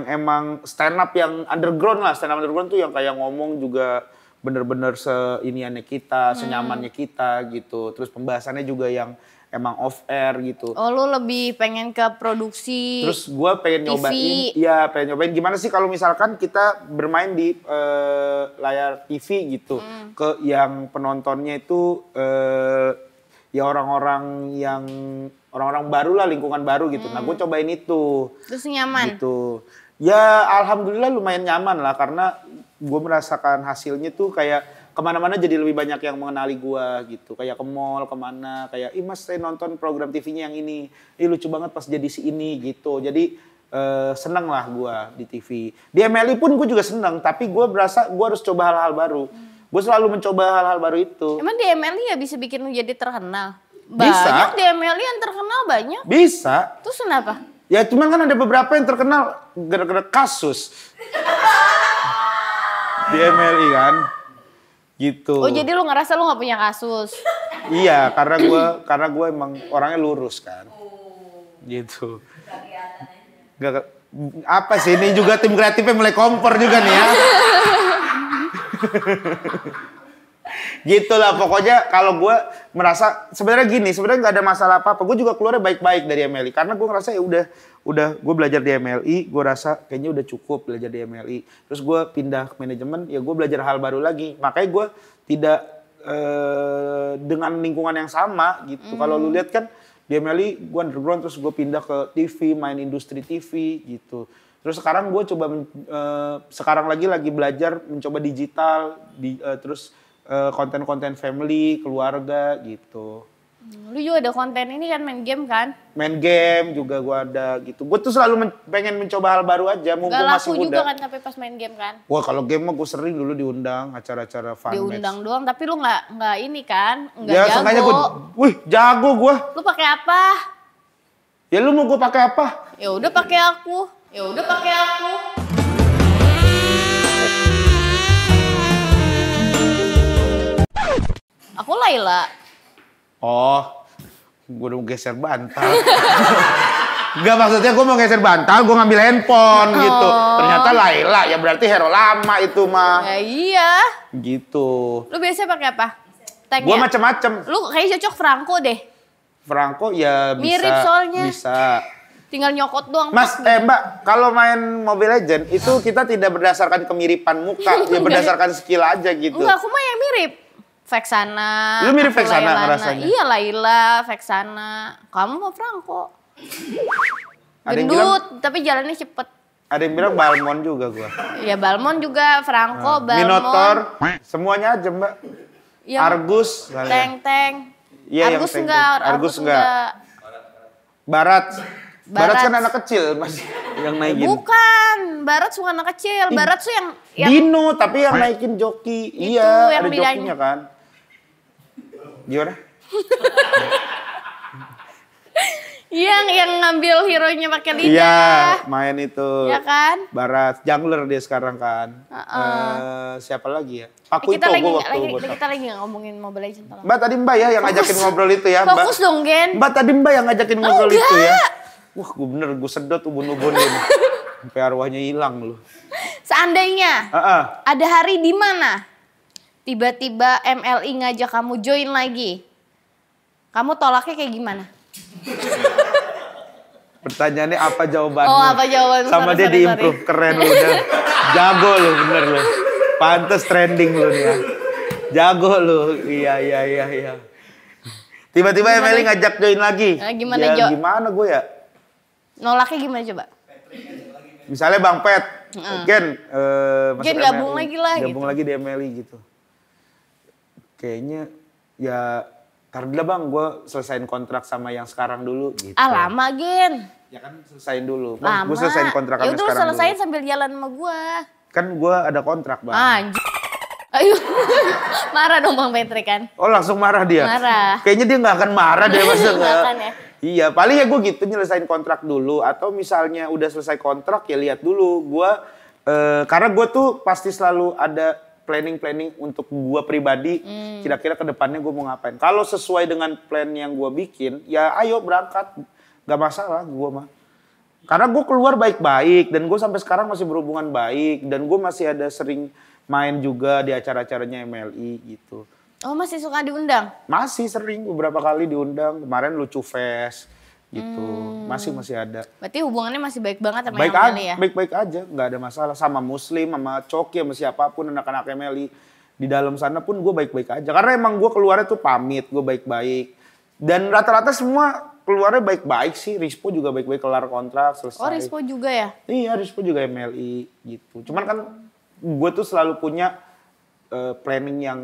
emang stand up yang underground lah. Stand up underground tuh yang kayak ngomong juga bener-bener seiniannya kita, senyamannya kita gitu. Terus pembahasannya juga yang emang off air gitu. Oh lu lebih pengen ke produksi Terus gue pengen nyobain, iya pengen nyobain gimana sih kalau misalkan kita bermain di layar TV gitu. Ke yang penontonnya itu ya orang-orang baru lah, lingkungan baru gitu. Nah gue cobain itu. Terus nyaman? Gitu. Ya alhamdulillah lumayan nyaman lah karena gue merasakan hasilnya tuh kayak kemana-mana jadi lebih banyak yang mengenali gue gitu. Kayak ke mall, kemana, kayak ih mas saya nonton program TV-nya yang ini. Ih lucu banget pas jadi si ini gitu. Jadi seneng lah gue di TV. Di MLI pun gue juga seneng, tapi gue berasa gue harus coba hal-hal baru. Gue selalu mencoba hal-hal baru itu. Emang di MLI ya bisa bikin lu jadi terkenal? Bisa. Banyak di MLI yang terkenal banyak. Bisa. Terus kenapa? Ya cuman kan ada beberapa yang terkenal gara-gara kasus. Di MLI kan. Gitu. Oh jadi lu ngerasa lu gak punya kasus? Iya, karena gue emang orangnya lurus kan. Gitu. Gak, apa sih ini juga tim kreatifnya mulai kompor juga nih ya. Gitu lah pokoknya kalau gue merasa sebenarnya gini, sebenarnya nggak ada masalah apa-apa. Gue juga keluarnya baik-baik dari MLI karena gue ngerasa ya udah gue belajar di MLI, gue rasa kayaknya udah cukup belajar di MLI. Terus gue pindah ke manajemen, ya gue belajar hal baru lagi. Makanya gue tidak dengan lingkungan yang sama gitu. Kalau lu lihat kan di MLI gue underground terus gue pindah ke TV, main industri TV gitu. Terus sekarang gue coba sekarang lagi belajar mencoba digital, terus konten-konten family, keluarga gitu. Lu juga ada konten ini kan, main game kan? Main game juga gue ada gitu. Gue tuh selalu pengen mencoba hal baru aja, mumpung masih muda. Gak laku juga kan tapi pas main game kan? Wah kalau game mah gue sering dulu diundang acara-acara fun match. Diundang doang, tapi lu nggak ini kan? Nggak ya, jago. Sengaja wih jago gue. Lu pakai apa? Ya lu mau gue pakai apa? Ya udah pakai aku. Aku Laila. Oh, gue udah mau geser bantal. Enggak maksudnya gue mau geser bantal, gue ngambil handphone gitu. Ternyata Laila, ya berarti hero lama itu mah. Ya iya. Gitu. Lu biasanya pakai apa? Gue macem-macem. Lu kayaknya cocok Franco deh. Franco ya bisa. Mirip soalnya. Bisa. Tinggal nyokot doang. Mas, Mbak, kalau main Mobile Legends itu kita tidak berdasarkan kemiripan muka, ya berdasarkan skill aja gitu. Enggak, aku mah yang mirip. Vexana. Lu mirip Vexana rasanya? Iya, Laila, Vexana. Kamu mah Franco. Gendut, tapi jalannya cepet. Ada yang bilang Balmon juga gua. Iya, Balmon juga, Franco, Balmon. Minotaur, semuanya aja, Mbak. Ya, Argus. Teng-teng. Iya, Argus enggak. Argus enggak. Barat kan anak kecil masih yang naikin. Bukan, Barat suka anak kecil. Barat tuh yang Dino tapi yang naikin joki. Itu, iya, yang ada jokinya kan. Gimana? yang ngambil hero-nya pakai lidah. Iya, main itu. Iya kan? Barat, jungler dia sekarang kan. Siapa lagi ya? Paku itu gue waktu kita lagi ngomongin Mobile Legends. Mbak tadi Mbak ya yang ngajakin ngobrol itu ya, Mbak. Fokus dong, Gen. Mbak tadi Mbak yang ngajakin ngobrol itu ya. Wah, gue sedot ubun-ubun ini. Sampai arwahnya hilang loh. Seandainya ada hari di mana tiba-tiba MLI ngajak kamu join lagi, kamu tolaknya kayak gimana? Pertanyaannya apa jawabannya? Oh, apa jawaban? Sama dia di-improve, keren lu udah. Jago lu, bener lu. Pantes trending lu nih ya. Jago lu, iya. Tiba-tiba Emily ngajak join lagi. Gimana ya, gimana gue ya? Nolaknya gimana coba? Misalnya Bang Pet, Gen gabung lagi lah gabung lagi di Emily gitu. Kayaknya ya ntar dulu Bang, gue selesain kontrak sama yang sekarang dulu gitu. Lama Gen. Ya kan selesain dulu. Lama. Gue selesain kontrak sama yang sekarang dulu. selesain sambil jalan sama gue. Kan gue ada kontrak Bang. Anjir. Ayo. Marah dong Bang Patrick kan. Oh langsung marah dia? Marah. Kayaknya dia gak akan marah deh masa kan ya. Iya paling ya gue gitu nyelesain kontrak dulu. Atau misalnya udah selesai kontrak ya lihat dulu. Gue karena gue tuh pasti selalu ada planning untuk gue pribadi. Kira-kira ke depannya gue mau ngapain. Kalau sesuai dengan plan yang gue bikin ya ayo berangkat. Gak masalah gue mah. Karena gue keluar baik-baik dan gue sampai sekarang masih berhubungan baik. Dan gue masih ada sering main juga di acara-acaranya MLI gitu. Oh masih suka diundang? Masih sering, beberapa kali diundang. Kemarin Lucu Fest gitu. Masih ada. Berarti hubungannya masih baik banget sama MLI ya? Baik-baik aja, nggak ada masalah. Sama Muslim, sama Coki, sama siapapun anak-anak MLI. Di dalam sana pun gue baik-baik aja. Karena emang gue keluarnya tuh pamit, gue baik-baik. Dan rata-rata semua keluarnya baik-baik sih. Rispo juga baik-baik kelar kontrak, selesai. Oh Rispo juga ya? Iya, Rispo juga MLI gitu. Cuman kan gue tuh selalu punya planning yang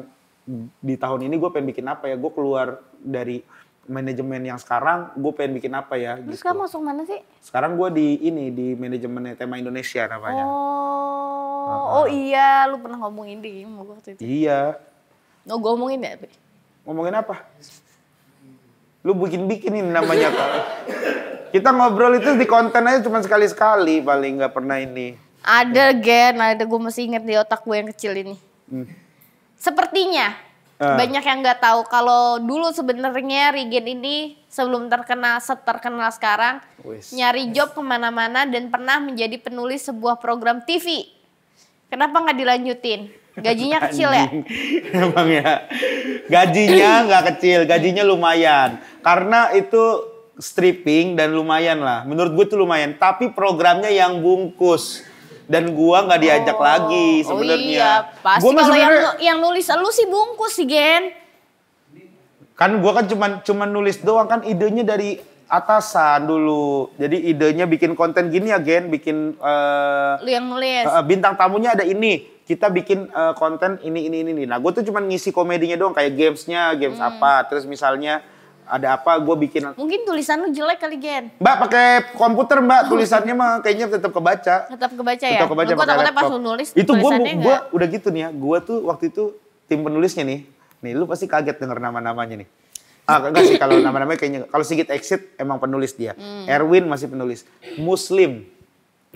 di tahun ini gue pengen bikin apa ya. Gue keluar dari manajemen yang sekarang, gue pengen bikin apa ya. Terus gitu. kamu masuk mana sih? Sekarang gue di manajemen Tema Indonesia namanya. Oh iya, lu pernah ngomongin di waktu itu. Iya. Oh gue ngomongin ya? Ngomongin apa? Lu bikin-bikin ini namanya. Kita ngobrol itu di konten aja cuma sekali-sekali paling, nggak pernah ini. Ada gue masih inget di otak gue yang kecil ini. Sepertinya banyak yang nggak tahu kalau dulu sebenarnya Regen ini sebelum terkenal sekarang nyari job kemana-mana dan pernah menjadi penulis sebuah program TV. Kenapa nggak dilanjutin? Gajinya kecil ya? Emang ya. Gajinya nggak kecil, gajinya lumayan. Karena itu stripping dan lumayan lah. Menurut gue tuh lumayan. Tapi programnya yang bungkus. Dan gua nggak diajak lagi sebenarnya. Oh iya, pasti kalau yang nulis lu sih bungkus sih Gen. Kan gua kan cuman nulis doang kan, idenya dari atasan dulu. Jadi idenya bikin konten gini ya Gen, bikin lu yang nulis. Bintang tamunya ada ini. Kita bikin konten ini. Nah, gua tuh cuman ngisi komedinya doang kayak games apa. Terus misalnya ada apa gue bikin. Mungkin tulisan lu jelek kali Gen. Mbak pakai komputer Mbak, tulisannya mah kayaknya tetap kebaca. Tetap kebaca ya? Tetap kebaca pakai laptop. Pas lu nulis itu gue udah gitu nih ya. Gue tuh waktu itu tim penulisnya nih. Nih lu pasti kaget denger nama-namanya nih. Enggak sih kalau nama-namanya kayaknya. Kalau Sigit Exit emang penulis dia. Erwin masih penulis. Muslim.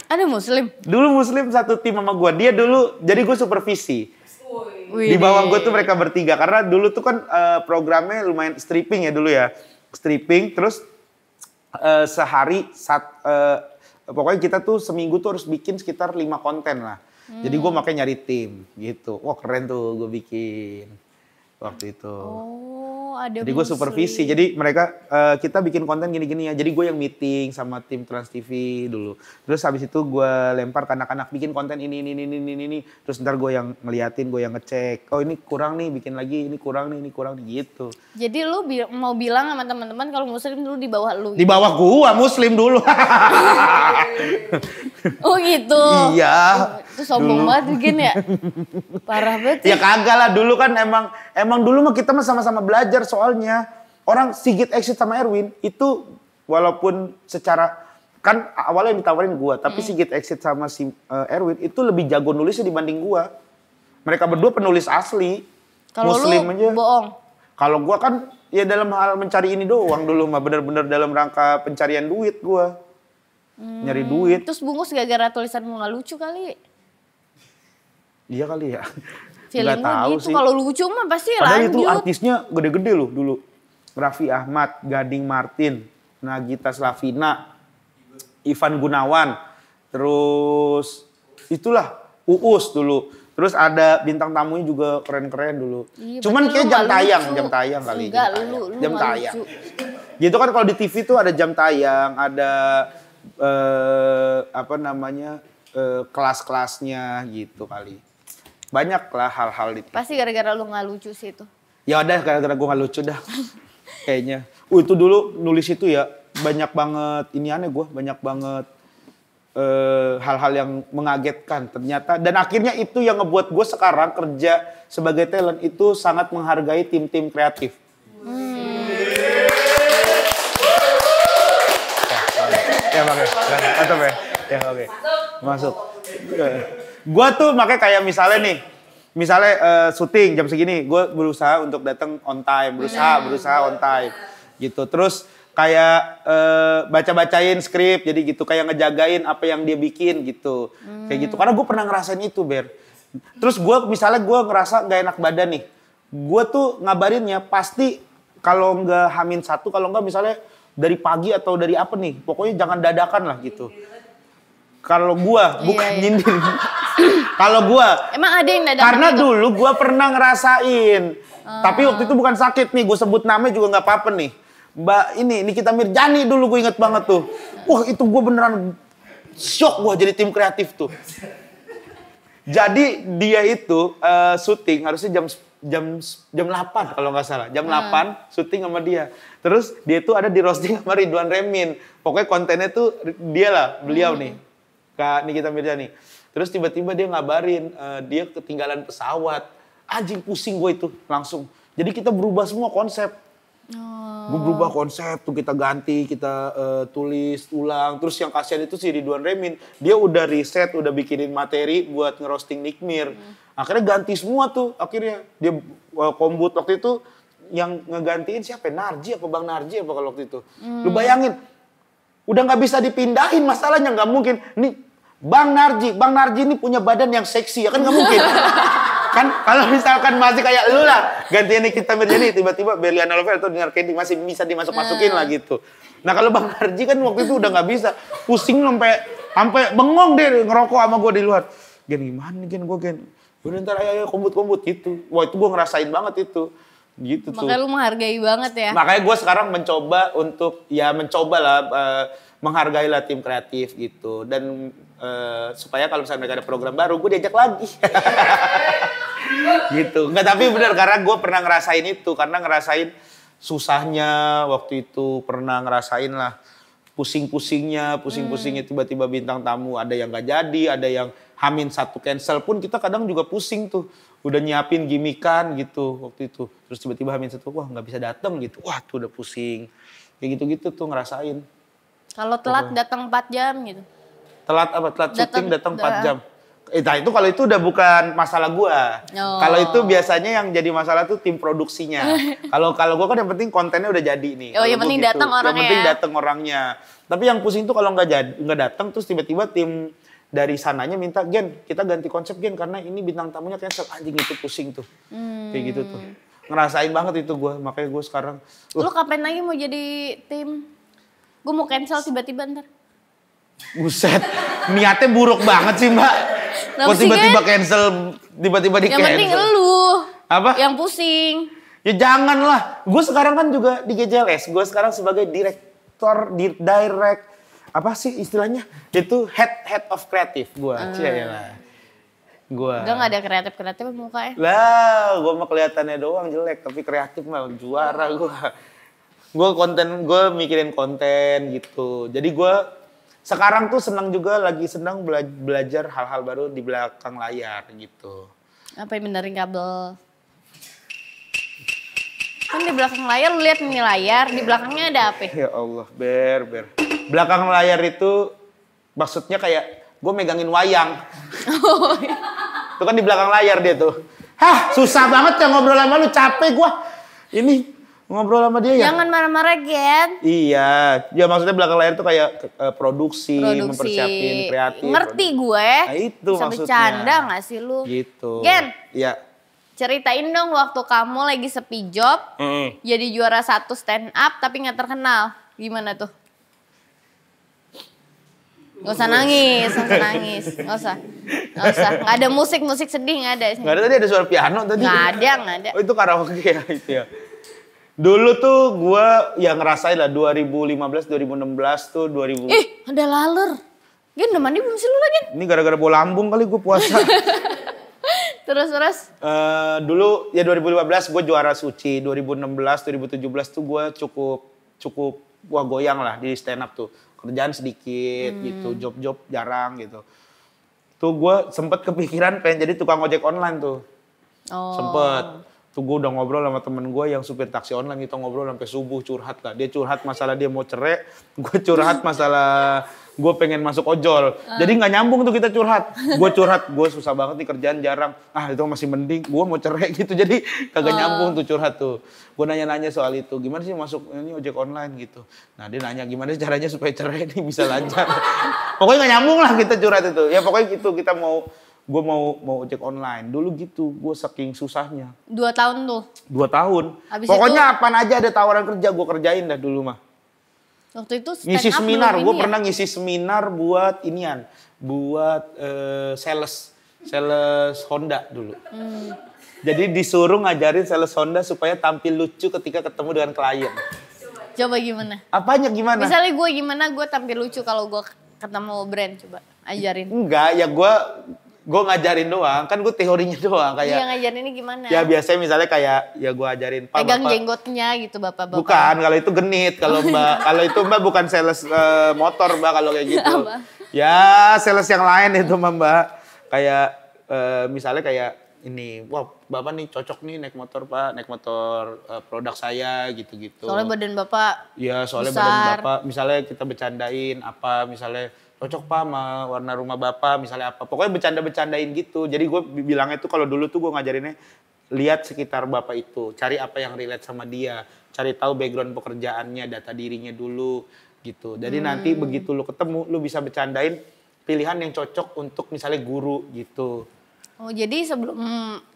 Ada Muslim? Dulu Muslim satu tim sama gue. Dia dulu, jadi gue supervisi. Di bawah gue tuh mereka bertiga. Karena dulu tuh kan programnya lumayan stripping ya dulu ya. Stripping terus sehari pokoknya kita tuh seminggu tuh harus bikin sekitar 5 konten lah. Jadi gue makanya nyari tim gitu. Wah keren tuh gue bikin waktu itu. Oh ada. Jadi gue supervisi. Jadi mereka kita bikin konten gini-gini ya. Jadi gue yang meeting sama tim Trans TV dulu. Terus habis itu gue lempar ke anak-anak bikin konten ini. Terus ntar gue yang ngeliatin, gue yang ngecek. Oh ini kurang nih, bikin lagi. Ini kurang nih gitu. Jadi lu mau bilang sama teman-teman kalau Muslim dulu di bawah lu? Di bawah gua, Muslim dulu. Oh gitu? Iya. Itu sombong banget bikin ya? Parah banget sih. Ya kagak lah, dulu kan emang dulu mah kita mah sama-sama belajar soalnya. Orang Sigit Exit sama Erwin itu walaupun secara kan awalnya ditawarin gua, tapi Sigit Exit sama si Erwin itu lebih jago nulisnya dibanding gua. Mereka berdua penulis asli. Kalau lu aja bohong. Kalau gua kan ya dalam hal mencari ini doang dulu mah bener-bener dalam rangka pencarian duit gua. Nyari duit. Terus bungkus gara-gara tulisanmu nggak lucu kali? Iya kali ya. Feeling gue gitu. Kalau lucu mah pasti padahal lanjut. itu artisnya gede-gede loh dulu. Raffi Ahmad, Gading Martin, Nagita Slavina, Ivan Gunawan, terus itulah Uus dulu. Terus ada bintang tamunya juga keren-keren dulu. Iya, cuman kayak jam tayang kali. Enggak, lu jam tayang. lucu. Gitu kan kalau di TV tuh ada jam tayang, ada kelas-kelasnya gitu kali. Banyak lah hal-hal di TV. Pasti gara-gara lu nggak lucu sih itu. Ya udah gara-gara gue gak lucu dah. Kayaknya. Itu dulu nulis itu ya banyak banget iniannya gue, banyak banget hal-hal yang mengagetkan ternyata. Dan akhirnya itu yang ngebuat gue sekarang kerja sebagai talent itu sangat menghargai tim-tim kreatif. Ya oke, mantap ya. Ya oke. Masuk. Gue tuh makanya kayak misalnya syuting jam segini, gue berusaha untuk datang on time, berusaha on time, gitu. Terus kayak baca-bacain skrip, jadi gitu, kayak ngejagain apa yang dia bikin gitu, kayak gitu. Karena gue pernah ngerasain itu, Ber. Terus gue ngerasa nggak enak badan nih, gue tuh ngabarinnya pasti kalau nggak H-1, kalau nggak misalnya dari pagi atau dari apa nih, pokoknya jangan dadakan lah gitu. Kalau gue bukan nyindir. Kalau gua emang ada yang dadakan karena gitu? dulu gua pernah ngerasain. Tapi waktu itu bukan sakit nih, gue sebut namanya juga nggak apa-apa nih. Mbak ini Nikita Mirjani dulu gue inget banget tuh. Wah, itu gue beneran shock gua jadi tim kreatif tuh. Jadi dia itu syuting harusnya jam 8 kalau nggak salah. Jam 8 syuting sama dia. Terus dia tuh ada di roasting sama Ridwan Remin. Pokoknya kontennya tuh beliau nih. Kak Nikita Mirjani. Terus tiba-tiba dia ngabarin dia ketinggalan pesawat. Anjing pusing gue itu langsung. Jadi kita berubah semua konsep. Gue berubah konsep tuh, kita ganti, kita tulis ulang. Terus yang kasihan itu si Ridwan Remin. Dia udah riset, udah bikinin materi buat ngerosting Nikmir. Akhirnya ganti semua tuh. Akhirnya dia kombut waktu itu yang ngegantiin siapa? Narji apa Bang Narji apa kalau waktu itu. Lu bayangin. Udah gak bisa dipindahin masalahnya, gak mungkin. Nih Bang Narji ini punya badan yang seksi, ya kan nggak mungkin. Kan kalau misalkan masih kayak lu lah, gantian Nikita Mirjani, tiba-tiba Berliana Lover atau Dinar Candy masih bisa dimasuk-masukin lah gitu. Nah kalau Bang Narji kan waktu itu udah nggak bisa, pusing sampai bengong deh ngerokok sama gue di luar. Gen gimana nih gue ntar ayo kombut gitu. Wah itu gue ngerasain banget itu. Gitu tuh. Makanya lu menghargai banget ya. Makanya gue sekarang mencoba menghargailah tim kreatif gitu. Dan supaya kalau misalnya mereka ada program baru, gue diajak lagi. Gitu. Enggak, tapi benar karena gue pernah ngerasain itu. Karena ngerasain susahnya waktu itu. Pernah ngerasain lah pusing-pusingnya tiba-tiba bintang tamu. Ada yang gak jadi, ada yang H-1 cancel pun kita kadang juga pusing tuh. Udah nyiapin gimikan gitu waktu itu. Terus tiba-tiba H-1, wah gak bisa datang gitu. Wah tuh udah pusing. Kayak gitu-gitu tuh ngerasain. Kalau telat datang 4 jam gitu. Telat apa? Telat syuting datang 4 jam. Nah itu kalau itu udah bukan masalah gua. Oh. Kalau itu biasanya yang jadi masalah tuh tim produksinya. Kalau gua kan yang penting kontennya udah jadi nih. Oh, yang penting gitu. Datang orangnya. Yang penting datang orangnya. Tapi yang pusing tuh kalau nggak datang terus tiba-tiba tim dari sananya minta, Gen, kita ganti konsep Gen karena ini bintang tamunya cancel. Anjing itu pusing tuh. Kayak gitu tuh. Ngerasain banget itu gua. Makanya gua sekarang Lu kapan lagi mau jadi tim? Gua mau cancel tiba-tiba ntar. Buset, niatnya buruk banget sih Mbak. Kok tiba-tiba cancel, tiba-tiba di-cancel. Yang penting lu. Apa? Yang pusing. Ya janganlah. Gue sekarang kan juga di GJLS. Gue sekarang sebagai apa sih istilahnya? Itu head of creative gue. Cialah. Gue. Gak ada kreatif mukanya. Lah, gue mah kelihatannya doang jelek. Tapi kreatif mah juara gue. Gue mikirin konten gitu. Jadi gue sekarang tuh lagi senang belajar hal-hal baru di belakang layar gitu. Apa yang benerin kabel? Kan di belakang layar lu lihat ini layar, di belakangnya ada apa? Ya Allah, Ber. Belakang layar itu maksudnya kayak gue megangin wayang. Oh, iya. Itu kan di belakang layar dia tuh. Hah, susah banget ya ngobrol sama lu, capek gue. Ini ngobrol sama dia ya? Jangan marah-marah, Gen. Iya. Ya maksudnya belakang layar tuh kayak produksi, mempersiapin kreatif. Ngerti gue. Nah itu bisa maksudnya. Bercanda gak sih lu? Gitu. Gen. Iya. Ceritain dong waktu kamu lagi sepi job. Jadi juara 1 stand up tapi gak terkenal. Gimana tuh? Gak usah nangis. Gak usah. Gak ada musik sedih gak ada. Gak ada, tadi ada suara piano tadi. Gak ada. Oh itu karaoke ya itu ya. Dulu tuh gue yang ngerasain lah 2015, 2016 tuh 2000. Ada laler. Gen udah mandi belum sih lu lagi? Ini gara-gara bola lambung kali gue puasa. Terus? Dulu ya 2015 gue juara suci, 2016, 2017 tuh gue cukup wah goyang lah di stand up tuh. Kerjaan sedikit gitu, job-job jarang gitu. Tuh gue sempet kepikiran pengen jadi tukang ojek online tuh. Sempet. Tuh gue udah ngobrol sama temen gue yang supir taksi online, kita ngobrol sampai subuh, curhat lah. Dia curhat masalah dia mau cerai, gue curhat masalah gue pengen masuk ojol. Jadi nggak nyambung tuh kita curhat. Gue curhat, gue susah banget nih kerjaan jarang. Itu masih mending, gue mau cerai gitu. Jadi kagak nyambung tuh curhat tuh. Gue nanya-nanya soal itu, gimana sih masuk ini ojek online gitu. Nah dia nanya gimana sih caranya supaya cerai nih bisa lancar. Pokoknya nggak nyambung lah kita curhat itu. Ya pokoknya gitu kita gue mau ojek online. Dulu gitu, gue saking susahnya. 2 tahun tuh? 2 tahun. Habis pokoknya itu, apaan aja ada tawaran kerja, gue kerjain dah dulu mah. Waktu itu ngisi seminar, gue pernah ngisi seminar buat inian. Buat sales Honda dulu. Jadi disuruh ngajarin sales Honda supaya tampil lucu ketika ketemu dengan klien. Coba gimana? Apanya gimana? Misalnya gue gimana gue tampil lucu kalau gue ketemu brand, coba ajarin. Enggak, ya gue ngajarin doang, kan gue teorinya doang kayak. Iya ngajarin ini gimana? Ya biasanya misalnya kayak ya gue ajarin Pak. Pegang jenggotnya gitu bapak-bapak. Bukan, kalau itu genit, kalau Mbak, kalau itu Mbak bukan sales motor Mbak kalau kayak gitu. Apa? Ya sales yang lain itu Mbak. Kayak misalnya kayak ini, wah Bapak nih cocok nih naik motor Pak, naik motor produk saya gitu-gitu. Soalnya badan Bapak Iya, soalnya besar. badan Bapak, misalnya kita bercandain apa, misalnya cocok Pak sama warna rumah Bapak, misalnya apa. Pokoknya bercanda-bercandain gitu. Jadi gue bilangnya tuh kalau dulu tuh gue ngajarinnya, lihat sekitar Bapak itu. Cari apa yang relate sama dia. Cari tahu background pekerjaannya, data dirinya dulu gitu. Jadi nanti begitu lu ketemu, lu bisa bercandain pilihan yang cocok untuk misalnya guru gitu. Oh jadi sebelum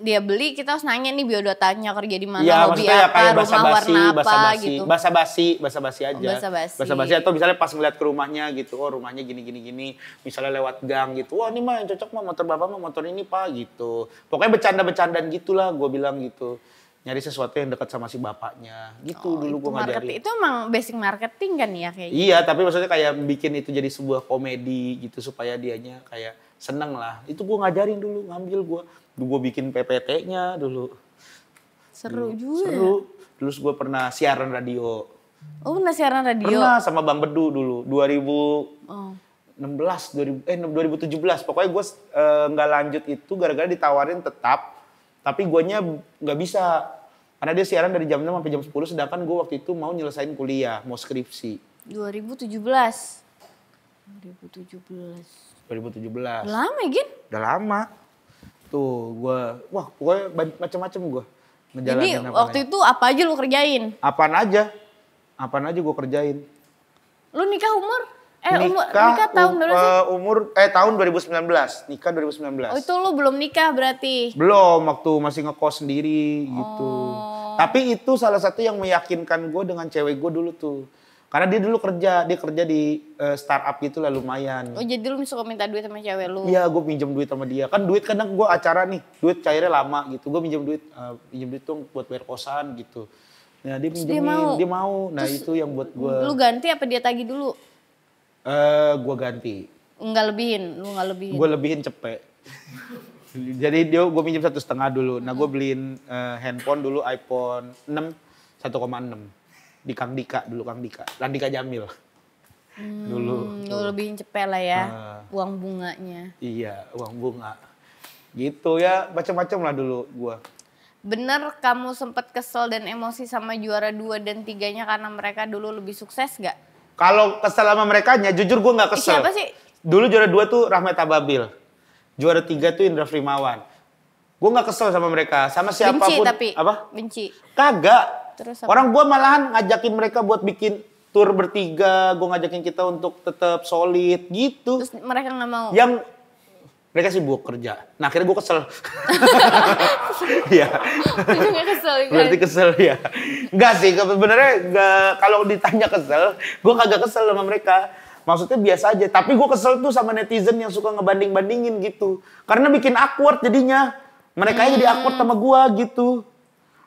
dia beli kita harus nanya nih biodatanya kerja di mana, ya, hobi apa, kayak rumah warna apa gitu. Basa-basi aja. Basa-basi Atau misalnya pas ngeliat ke rumahnya gitu, oh rumahnya gini. Misalnya lewat gang gitu, wah ini mah yang cocok mah motor Bapak mah motor ini Pak gitu. Pokoknya bercanda-bercandaan gitulah gue bilang gitu. Nyari sesuatu yang dekat sama si bapaknya gitu dulu gue ngajarin. Itu emang basic marketing kan ya kayak gitu? Iya, tapi maksudnya kayak bikin itu jadi sebuah komedi gitu supaya dianya kayak seneng lah. Itu gue ngajarin dulu, ngambil gue bikin PPT-nya dulu. Seru juga. Seru. Terus gue pernah siaran radio. Oh pernah siaran radio? Pernah sama Bang Bedu dulu, 2017. Pokoknya gue nggak lanjut itu gara-gara ditawarin tetap. Tapi guanya nggak bisa. Karena dia siaran dari jam 6 sampai jam 10, sedangkan gue waktu itu mau nyelesain kuliah, mau skripsi. 2017. Lama ya, Gin? Udah lama. Tuh, wah pokoknya macam-macam gue. Jadi waktu itu apa aja lu kerjain? Apaan aja gue kerjain. Lu nikah umur? Nikah tahun berapa sih? Tahun 2019. Nikah 2019. Oh itu lu belum nikah berarti? Belum, waktu masih ngekos sendiri gitu. Tapi itu salah satu yang meyakinkan gue dengan cewek gue dulu tuh. Karena dia dulu dia kerja di startup gitu lah lumayan. Oh jadi lu suka minta duit sama cewek lu? Iya, gue pinjam duit sama dia. Kan duit kadang gue acara nih, duit cairnya lama gitu. Gue pinjam duit tuh buat bayar kosan gitu. Nah dia pinjemin, dia mau. Nah terus, itu yang buat gue. Lu ganti apa dia tagih dulu? Gue ganti. Lu nggak lebihin? Gue lebihin cepet. Jadi gue pinjam 1,5 dulu. Nah gue beliin handphone dulu iPhone 6 1,6 di Kang Dika dulu, Landika Jamil. Dulu. Lu lebihin cepet lah ya, uang bunganya. Iya, uang bunga. Gitu ya, macam-macam lah dulu gue. Bener kamu sempet kesel dan emosi sama juara 2 dan 3-nya karena mereka dulu lebih sukses gak? Kalau kesel sama merekanya, jujur gue gak kesel. Siapa sih? Dulu juara 2 tuh Rahmat Ababil. Juara 3 tuh Indra Frimawan. Gue gak kesel sama mereka. Sama siapapun. Benci tapi? Apa? Benci? Kagak. Terus apa? Orang gue malahan ngajakin mereka buat bikin tour bertiga. Gue ngajakin kita untuk tetap solid gitu. Terus mereka gak mau? Mereka sibuk kerja. Nah akhirnya gue kesel. Iya. Berarti kesel ya. Enggak sih, sebenarnya kalau ditanya kesel, gue kagak kesel sama mereka. Maksudnya biasa aja. Tapi gue kesel tuh sama netizen yang suka ngebanding-bandingin gitu. Karena bikin awkward jadinya. Mereka jadi awkward sama gue gitu.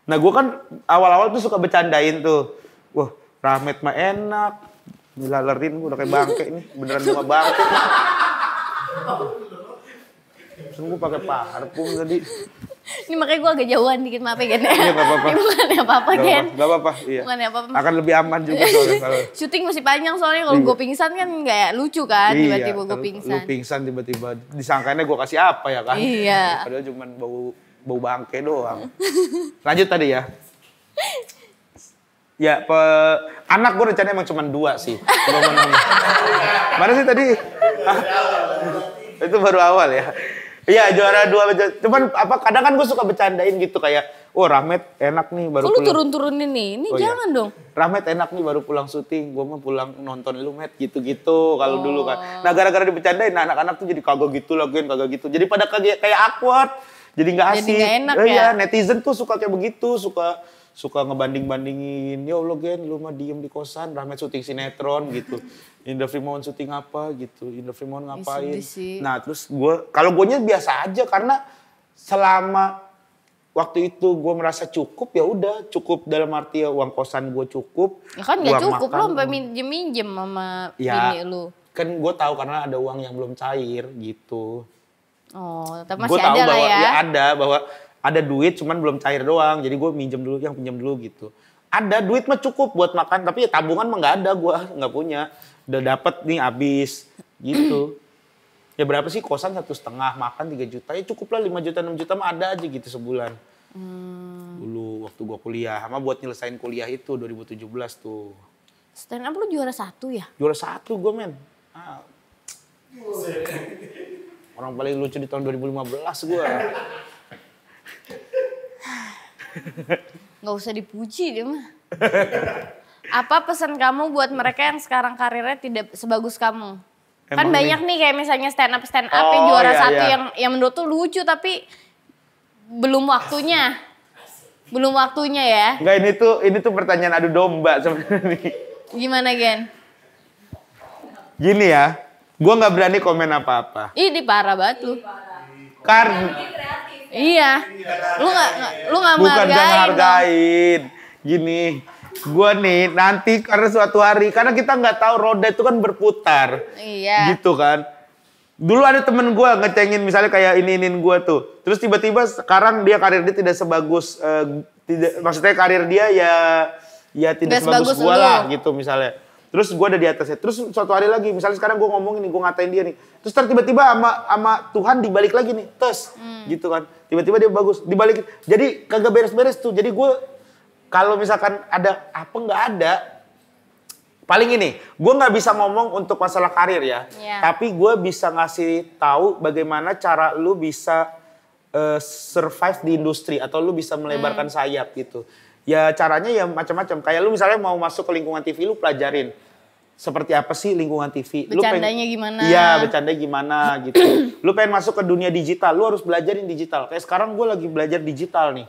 Nah gue kan awal-awal tuh suka bercandain tuh. Wah Rahmat mah enak. Dilalerin gue udah kayak bangke nih. Beneran gue bangke nih. Terus gue pakai parfum tadi. Ini makanya gue agak jauhan dikit, maaf ya Gen. Iya gak apa-apa. Ini bukannya apa-apa Gen. Gak apa-apa, iya. Bukannya apa-apa. Akan lebih aman juga soalnya kalau... Syuting masih panjang soalnya kalau gue pingsan kan gak lucu kan, tiba-tiba gue pingsan. Lu pingsan tiba-tiba, disangkanya gue kasih apa ya kan? Iya. Padahal cuma bau bangke doang. Lanjut tadi ya. Ya, anak gue rencananya emang cuma 2 sih. Mana sih tadi? Itu baru awal ya. Iya juara 2, cuman apa kadang kan gue suka bercandain gitu kayak, oh Rahmat enak nih baru pulang. Kok lu pulang. turun-turunin nih, ini jangan dong. Rahmat enak nih baru pulang syuting, gue mah pulang nonton lu Met gitu-gitu kalau dulu kan. Nah gara-gara dibercandain, nah, anak-anak tuh jadi kagak gitu lagian kagak gitu. Jadi pada kayak awkward, jadi nggak asik. Jadi nggak enak ya. Iya netizen tuh suka kayak begitu, suka ngebanding-bandingin, ya Allah Gen lu mah diem di kosan, Rahmat syuting sinetron gitu. Indra Frimawan syuting apa gitu, Indra Frimawan ngapain. Nah terus kalau gue biasa aja karena selama waktu itu gue merasa cukup ya udah cukup dalam arti ya uang kosan gue cukup. Ya kan gak cukup lo sampai minjem sama bini lu. Kan gue tahu karena ada uang yang belum cair gitu. Oh tapi masih ada lah ya. Ya ada bahwa ada duit cuman belum cair doang. Jadi gue minjem dulu yang pinjam dulu gitu. Ada duit mah cukup buat makan tapi ya tabungan mah gak ada gue nggak punya. Udah dapet nih habis gitu. Ya berapa sih kosan 1,5 makan 3 juta ya cukup lah 5 juta 6 juta mah ada aja gitu sebulan. Dulu waktu gua kuliah sama buat nyelesain kuliah itu 2017 tuh. Stand up lu juara 1 ya? Juara 1 gua men. Orang paling lucu di tahun 2015 gua. Nggak usah dipuji dia mah. Apa pesan kamu buat mereka yang sekarang karirnya tidak sebagus kamu? Emang kan banyak nih kayak misalnya stand up yang juara 1 yang menurut tuh lucu tapi belum waktunya. Belum waktunya ya. Enggak ini tuh pertanyaan adu domba sebenarnya. Gimana Gen? Gini ya, gua nggak berani komen apa-apa. Ini parah banget lu. Karena iya. Lu nggak bukan menghargain. Gini. Gue nih nanti karena suatu hari karena kita nggak tahu roda itu kan berputar, gitu kan. Dulu ada temen gue ngecengin misalnya kayak iniin gue tuh, terus tiba-tiba sekarang dia karir dia tidak sebagus, maksudnya karir dia ya tidak sebagus gue lah gitu misalnya. Terus gue ada di atasnya, terus suatu hari lagi misalnya sekarang gue ngomongin nih, gue ngatain dia nih, terus tiba-tiba sama Tuhan dibalik lagi nih, gitu kan. Tiba-tiba dia bagus, dibalik, jadi kagak beres-beres tuh, jadi gue kalau misalkan ada apa nggak ada, paling ini, gue nggak bisa ngomong untuk masalah karir ya, tapi gue bisa ngasih tahu bagaimana cara lu bisa survive di industri atau lu bisa melebarkan sayap gitu. Ya caranya ya macam-macam. Kayak lu misalnya mau masuk ke lingkungan TV, lu pelajarin seperti apa sih lingkungan TV. Bercandanya gimana? Iya, bercandanya gimana gitu. Lu pengen masuk ke dunia digital, lu harus belajarin digital. Kayak sekarang gue lagi belajar digital nih.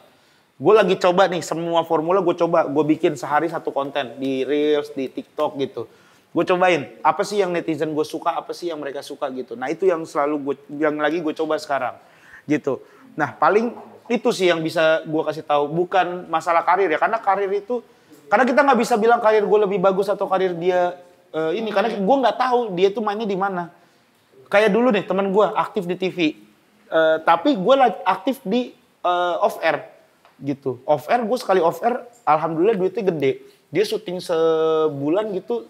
Gue lagi coba nih, semua formula gue coba. Gue bikin sehari 1 konten di Reels, di TikTok gitu. Gue cobain, apa sih yang netizen gue suka, apa sih yang mereka suka gitu. Nah itu yang yang lagi gue coba sekarang gitu. Nah paling itu sih yang bisa gue kasih tahu. Bukan masalah karir ya, karena karir itu, karena kita nggak bisa bilang karir gue lebih bagus atau karir dia ini. Karena gue nggak tahu dia tuh mainnya di mana. Kayak dulu nih teman gue aktif di TV. Tapi gue aktif di off-air. Gitu. Off air gue sekali off air alhamdulillah duitnya gede. Dia syuting sebulan gitu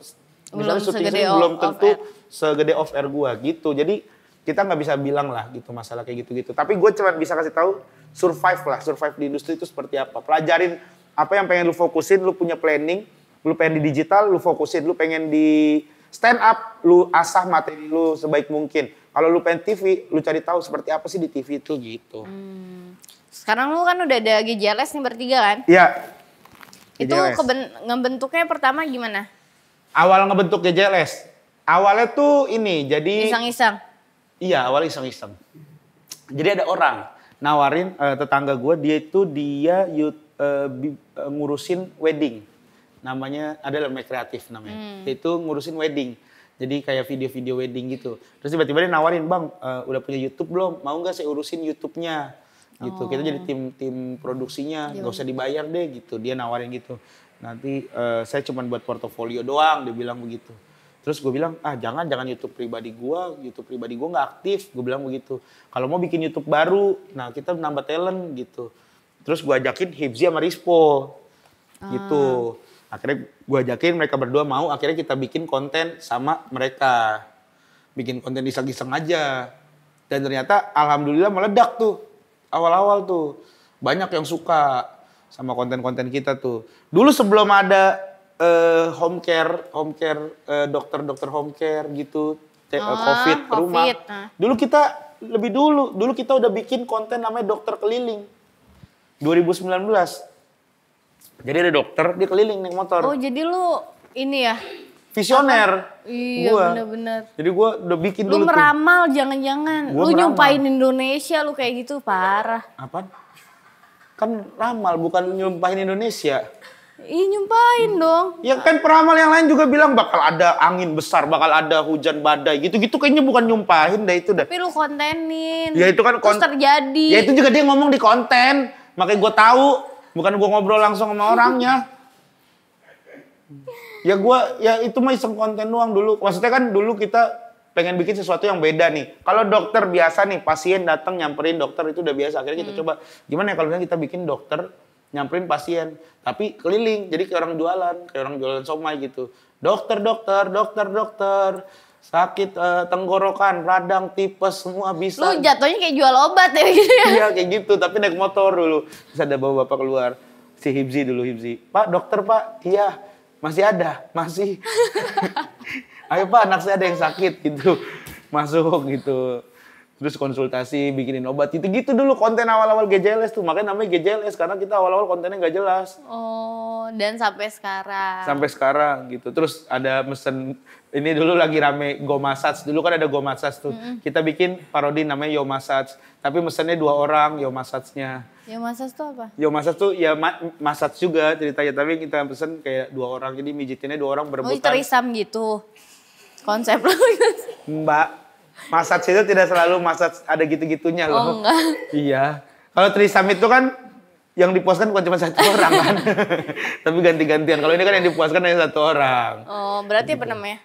misalnya syuting belum tentu segede off air gue gitu. Jadi kita nggak bisa bilang lah gitu masalah kayak gitu-gitu. Tapi gue cuma bisa kasih tahu survive di industri itu seperti apa. Pelajarin apa yang pengen lu fokusin, lu punya planning, lu pengen di digital, lu fokusin, lu pengen di stand up, lu asah materi lu sebaik mungkin. Kalau lu pengen TV, lu cari tahu seperti apa sih di TV itu gitu. Sekarang lu kan udah ada GJLS nih bertiga kan? Iya. Itu ngebentuknya pertama gimana? Awal ngebentuk GJLS, awalnya tuh ini jadi... Iseng-iseng? Iya awalnya iseng-iseng. Jadi ada orang nawarin tetangga gue, dia ngurusin wedding. Namanya, ada lembaga kreatif namanya. Itu ngurusin wedding. Jadi kayak video-video wedding gitu. Terus tiba-tiba dia nawarin, bang udah punya YouTube belum? Mau gak saya urusin YouTube-nya? gitu. Kita jadi tim produksinya, nggak usah dibayar deh gitu. Dia nawarin gitu. Nanti saya cuma buat portofolio doang, dia bilang begitu. Terus gue bilang, jangan YouTube pribadi gue nggak aktif, gue bilang begitu. Kalau mau bikin YouTube baru, nah kita nambah talent gitu. Terus gue ajakin Hibzi sama Rispo, gitu. Akhirnya gue ajakin, mereka berdua mau, akhirnya kita bikin konten sama mereka. Bikin konten iseng-iseng aja. Dan ternyata alhamdulillah meledak tuh, awal-awal tuh. Banyak yang suka sama konten-konten kita tuh. Dulu sebelum ada home care, dokter home care gitu, COVID rumah. Dulu kita lebih dulu kita udah bikin konten namanya dokter keliling. 2019. Jadi ada dokter, dia keliling naik motor. Oh, jadi lu ini ya? Visioner. Iya, bener-bener. Jadi gue udah bikin dulu tuh. Lu meramal, jangan-jangan. Lu nyumpain Indonesia, lu kayak gitu, parah. Apaan? Kan ramal, bukan nyumpahin Indonesia. Ih, nyumpahin dong. Ya kan peramal yang lain juga bilang bakal ada angin besar, bakal ada hujan badai. Gitu-gitu kayaknya bukan nyumpahin dah itu dah. Tapi lu kontenin. Ya itu kan terus terjadi. Ya itu juga dia ngomong di konten. Makanya gue tahu, bukan gue ngobrol langsung sama orangnya. Ya itu mah iseng konten doang dulu. Maksudnya kan dulu kita pengen bikin sesuatu yang beda nih. Kalau dokter biasa nih, pasien datang nyamperin dokter itu udah biasa. Akhirnya kita coba, gimana ya kalau kita bikin dokter nyamperin pasien, tapi keliling, jadi kayak orang jualan somai gitu. Dokter, sakit tenggorokan, radang, tipes, semua bisa. Lu jatuhnya kayak jual obat ya gitu ya? Iya kayak gitu, tapi naik motor dulu. Terus ada bapak keluar, si Hibzi. Pak, dokter Pak, iya masih ada, masih. Ayo Pak, anak saya ada yang sakit gitu, masuk gitu. Terus konsultasi, bikinin obat, gitu dulu konten awal-awal GJLS tuh. Makanya namanya GJLS, karena kita awal-awal kontennya nggak jelas. Oh, dan sampai sekarang. Sampai sekarang gitu. Terus ada mesen, ini dulu lagi rame Go Massage. Dulu kan ada Go Massage tuh. Kita bikin parodi namanya Yo Massage. Tapi mesennya 2 orang Yo Massage-nya. Yo Massage tuh apa? Yo Massage tuh ya massage juga ceritanya. Tapi kita pesen kayak 2 orang. Jadi mijitinnya 2 orang berebutan. Oh, terisam gitu. Konsep lu. Mbak. Massage itu tidak selalu massage ada gitu-gitunya loh. Oh enggak. Iya. Kalau trisam itu kan yang dipuaskan bukan cuma 1 orang kan. Tapi ganti-gantian. Kalau ini kan yang dipuaskan hanya 1 orang. Oh, berarti apa namanya?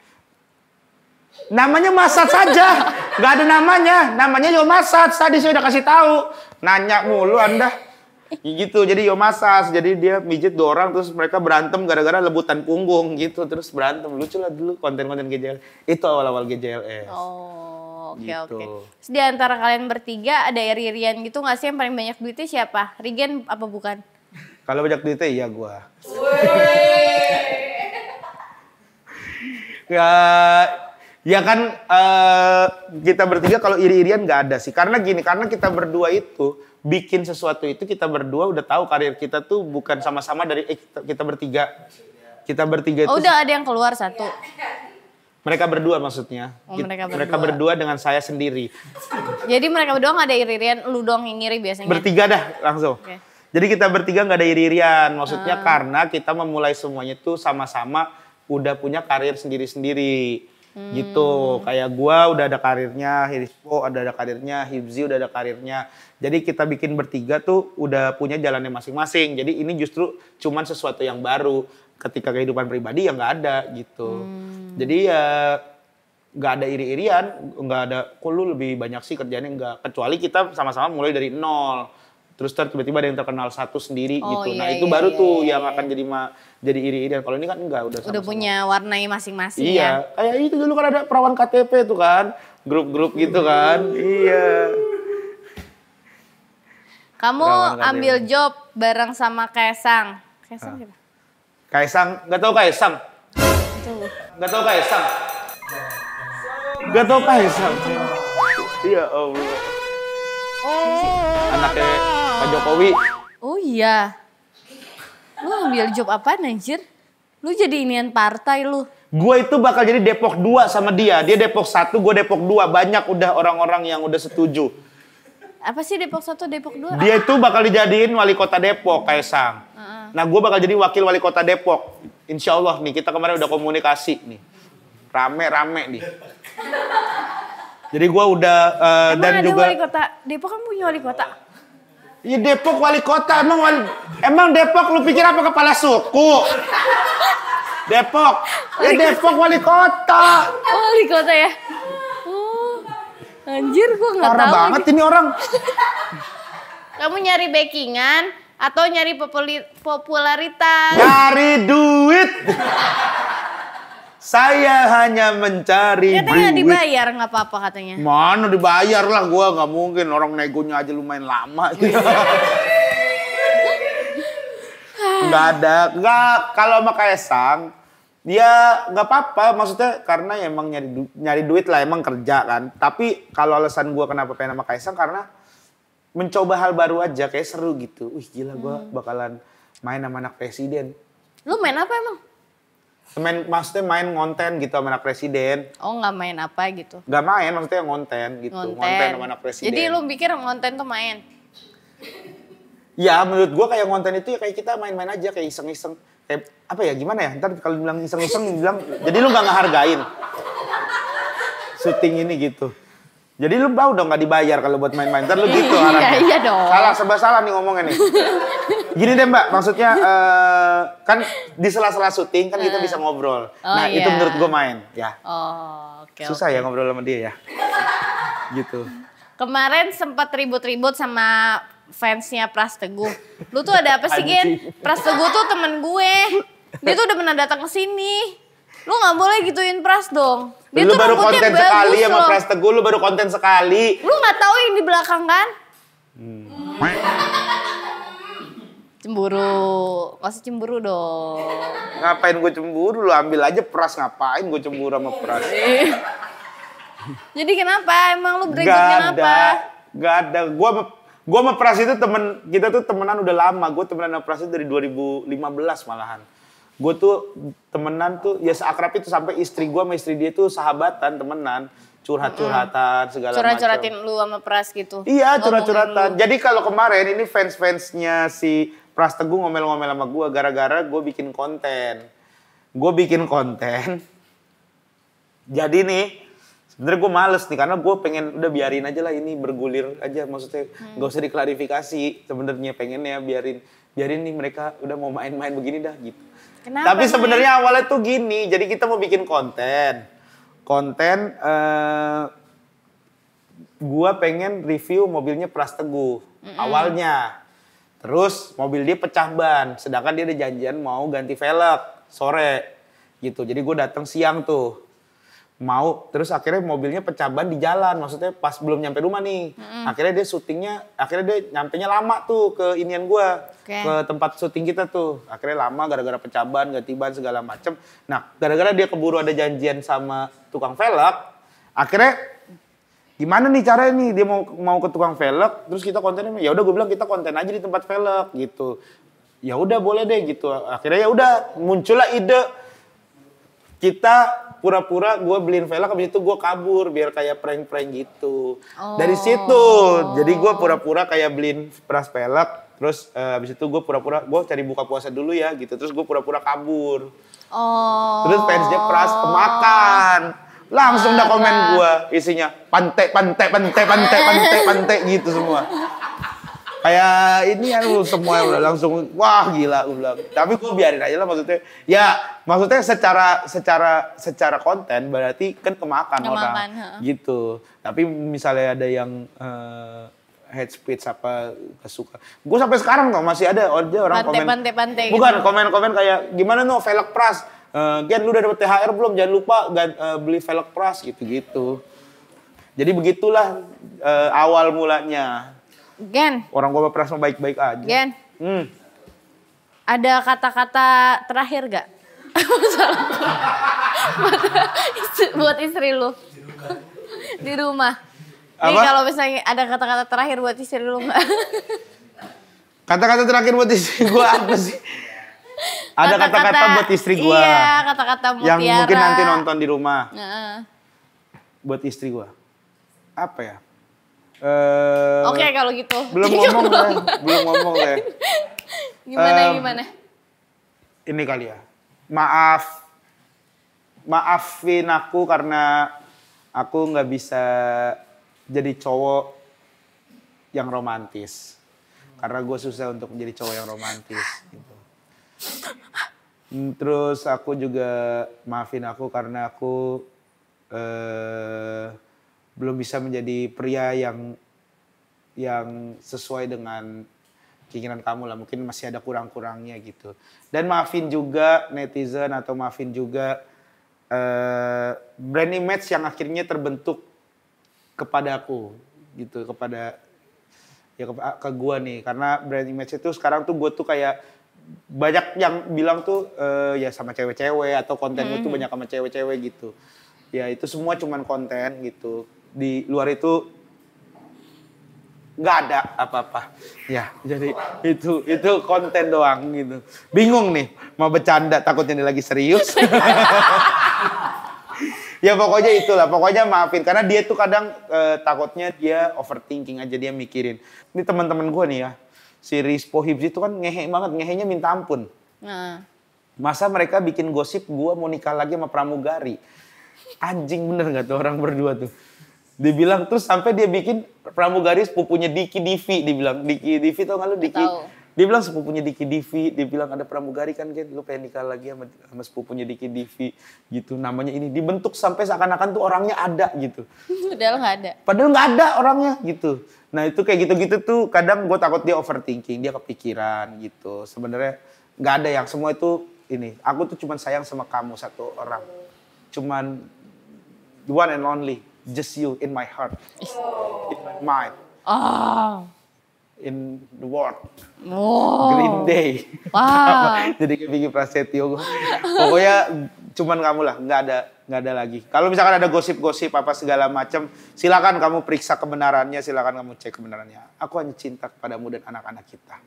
Namanya massage saja. Nggak ada namanya. Namanya Yo Massage. Tadi saya udah kasih tahu. Nanya mulu Anda. Gitu, jadi Yo Massage. Jadi dia mijit 2 orang terus mereka berantem gara-gara lebutan punggung gitu. Terus berantem. Lucu lah dulu konten-konten GJLS. Itu awal-awal GJLS. Oh, oke. Gitu. Terus di antara kalian bertiga ada Rian gitu nggak sih yang paling banyak duitnya siapa? Rigen apa bukan? Kalau banyak duitnya iya gua. Ya kan kita bertiga kalau iri-irian nggak ada sih. Karena gini, karena kita berdua itu bikin sesuatu itu kita berdua udah tahu karir kita tuh bukan sama-sama dari kita bertiga. Kita bertiga itu. Oh, udah ada yang keluar 1. Mereka berdua maksudnya. Oh, mereka berdua dengan saya sendiri. Jadi mereka berdua nggak ada iri-irian, lu doang yang ngiri biasanya. Bertiga dah langsung. Okay. Jadi kita bertiga nggak ada iri-irian. Maksudnya karena kita memulai semuanya tuh sama-sama udah punya karir sendiri-sendiri. Gitu. Kayak gua udah ada karirnya, Hirispo ada karirnya, Hibzi udah ada karirnya. Jadi kita bikin bertiga tuh udah punya jalannya masing-masing. Jadi ini justru cuman sesuatu yang baru. Ketika kehidupan pribadi ya nggak ada gitu. Jadi ya nggak ada iri-irian, nggak ada, kok lu lebih banyak sih kerjanya, nggak. Kecuali kita sama-sama mulai dari 0. Terus tiba-tiba ada yang terkenal 1 sendiri gitu. Iya, Nah itu baru tuh yang akan jadi iri-irian. Kalau ini kan enggak, udah sama-sama. Udah punya warnanya masing-masing iya. ya. Kayak itu dulu kan ada perawan KTP tuh kan. Grup-grup gitu kan. Iya. Kamu ambil job bareng sama Kaisang. Kaisang siapa? Kaisang, nggak tahu Kaisang. Nggak tahu Kaisang. Nggak tahu Kaisang. Iya Allah. Anaknya Pak Jokowi. Oh iya. Lu ambil job apaan anjir? Lu jadi inian partai lu. Gue itu bakal jadi Depok 2 sama dia. Dia Depok 1, gue Depok 2. Banyak udah orang-orang yang udah setuju. Apa sih Depok 1, Depok 2? Dia itu bakal dijadiin wali kota Depok, Kaisang. Nah, gue bakal jadi wakil wali kota Depok. Insya Allah nih, kita kemarin udah komunikasi nih. Rame-rame nih. Jadi gue udah Emang dan ada juga wali kota Depok kan punya wali kota? Iya Depok wali kota, emang Depok lu pikir apa kepala suku? Depok, ya Depok wali kota. Wali kota ya? Oh, anjir gue nggak tahu. Parah banget ini orang. Kamu nyari backingan atau nyari popularitas? Nyari duit. Saya hanya mencari duit. Katanya dibayar nggak apa-apa katanya. Mana dibayar lah, gue nggak mungkin, orang negonya aja lumayan lama. Nggak ada, kalau sama Kaisang, dia nggak apa-apa, maksudnya karena ya emang nyari duit lah, emang kerja kan. Tapi kalau alasan gue kenapa pengen sama Kaisang karena mencoba hal baru aja, kayak seru gitu. Wih gila, gue bakalan main sama anak presiden. Lu main apa emang? Maksudnya main ngonten gitu sama anak presiden. Oh nggak main apa gitu? Nggak main, maksudnya ngonten gitu. Ngonten sama anak presiden. Jadi lu pikir ngonten tuh main? Ya menurut gua kayak ngonten itu ya kayak kita main-main aja, kayak iseng-iseng. Kayak apa ya, gimana ya, ntar kalau bilang iseng-iseng bilang, jadi lu nggak ngehargain syuting ini gitu. Jadi lu udah nggak dibayar kalau buat main-main, ntar lu gitu arahnya. Iya dong. Serba salah nih ngomongnya nih. Gini deh Mbak, maksudnya kan di sela-sela syuting kan kita bisa ngobrol. Nah itu menurut gua main ya. Oh oke. Susah ya ngobrol sama dia ya. Gitu. Kemarin sempat ribut-ribut sama fansnya Pras Teguh. Lu tuh ada apa sih Gen? Pras Teguh tuh temen gue. Dia tuh udah pernah datang ke sini. Lu nggak boleh gituin Pras dong. Dia Lu tuh baru konten sekali sama loh. Pras Teguh, lu baru konten sekali. Lu nggak tahu yang di belakang kan? Cemburu, masih cemburu dong. Ngapain gue cemburu, lu ambil aja Pras, ngapain gue cemburu sama Pras. Jadi kenapa? Emang lu brengsek kenapa? Gak ada. Gue sama Pras itu kita tuh temenan udah lama. Gue temenan sama Pras itu dari 2015 malahan. Gue tuh temenan tuh ya seakrab itu sampai istri gue sama istri dia tuh sahabatan, temenan. Curhat-curhatan segala macam. Curhat-curhatin lu sama Pras gitu? Iya, curhat-curhatan. Jadi kalau kemarin ini fans-fansnya si Pras Teguh ngomel-ngomel sama gue gara-gara gue bikin konten. Jadi nih, sebenarnya gue males nih karena gue pengen udah biarin aja lah ini bergulir aja, maksudnya nggak usah diklarifikasi. Sebenarnya pengennya biarin nih mereka udah mau main-main begini dah gitu. Kenapa? Tapi sebenarnya awalnya tuh gini, jadi kita mau bikin konten gue pengen review mobilnya Pras Teguh awalnya. Terus mobil dia pecah ban, sedangkan dia ada janjian mau ganti velg sore gitu. Jadi gue datang siang tuh. Terus akhirnya mobilnya pecah ban di jalan, maksudnya pas belum nyampe rumah nih. Akhirnya dia nyampenya lama tuh ke inian gue, ke tempat syuting kita tuh. Akhirnya lama gara-gara pecah ban, ganti ban segala macem. Nah, gara-gara dia keburu ada janjian sama tukang velg, akhirnya gimana nih caranya nih, dia mau ke tukang velg, terus kita kontennya, ya udah gue bilang kita konten aja di tempat velg gitu. Ya udah boleh deh gitu. Akhirnya ya udah muncullah ide kita pura-pura gue beliin velg, habis itu gue kabur biar kayak prank-prank gitu. Dari situ, jadi gue pura-pura kayak beliin Pras velg, terus habis itu gue pura-pura gue cari buka puasa dulu ya gitu, terus gue pura-pura kabur. Terus fansnya Pras kemakan. Langsung udah komen gue isinya pantai gitu semua. Kayak ini ya lu semua udah langsung wah gila gue bilang. Tapi gue biarin aja lah, maksudnya. Ya maksudnya secara konten berarti kan kemakan orang gitu. Tapi misalnya ada yang hate speech apa kesuka. Gue sampai sekarang tuh masih ada orang komen. Pantai. Bukan gitu. Komen kayak gimana no velg Pras. Gen lu udah dapet THR belum? Jangan lupa beli velg Pras gitu-gitu. Jadi begitulah awal mulanya. Gen. Orang gua Pras mah baik-baik aja. Gen. Ada kata-kata terakhir gak? buat istri lu. Di rumah. Nih kalau misalnya ada kata-kata terakhir buat istri lu gak? Kata-kata terakhir buat istri gua apa sih? Ada kata-kata buat istri gua. Iya, kata-kata mutiara. Yang mungkin nanti nonton di rumah. Buat istri gua. Apa ya? Oke, kalau gitu. Belum ngomong deh. Gimana? Ini kali ya. Maafin aku karena aku nggak bisa jadi cowok yang romantis. karena gue susah untuk menjadi cowok yang romantis gitu. Terus aku juga maafin aku karena aku belum bisa menjadi pria yang sesuai dengan keinginan kamu lah. Mungkin masih ada kurang-kurangnya gitu. Dan maafin juga netizen atau maafin juga brand image yang akhirnya terbentuk kepada aku gitu, kepada ya ke gue nih. Karena brand image itu sekarang tuh gue tuh kayak banyak yang bilang tuh ya sama cewek-cewek atau konten gue tuh banyak sama cewek-cewek gitu. Ya itu semua cuman konten gitu. Di luar itu nggak ada apa-apa. Ya, jadi itu konten doang gitu. Bingung nih, mau bercanda takutnya ini lagi serius. Ya pokoknya itulah, pokoknya maafin. Karena dia tuh kadang takutnya dia overthinking aja, dia mikirin. Ini teman-teman gue nih ya, si Rispo Hibs itu kan ngehe banget, ngehenya minta ampun. Masa mereka bikin gosip gue mau nikah lagi sama pramugari. Anjing bener gak tuh orang berdua tuh. Dibilang terus sampai dia bikin pramugari sepupunya Diki Divi, dibilang Diki Divi tau gak lu Diki? Dia bilang sepupunya Diki Divi, dia bilang ada pramugari kan lu pengen nikah lagi sama sepupunya Diki Divi gitu, namanya ini dibentuk sampai seakan-akan tuh orangnya ada gitu. Padahal nggak ada. Padahal nggak ada orangnya gitu. Nah itu kayak gitu-gitu tuh kadang gue takut dia overthinking, dia kepikiran gitu. Sebenarnya nggak ada yang semua itu ini. Aku tuh cuman sayang sama kamu satu orang, cuman the one and only. Just you in my heart, in my mind, in the world. Green Day. Jadi kayak Vicky Prasetyo. Pokoknya cuman kamu lah, nggak ada lagi. Kalau misalkan ada gosip-gosip apa segala macam, silakan kamu periksa kebenarannya, silakan kamu cek kebenarannya. Aku hanya cinta kepadamu dan anak-anak kita.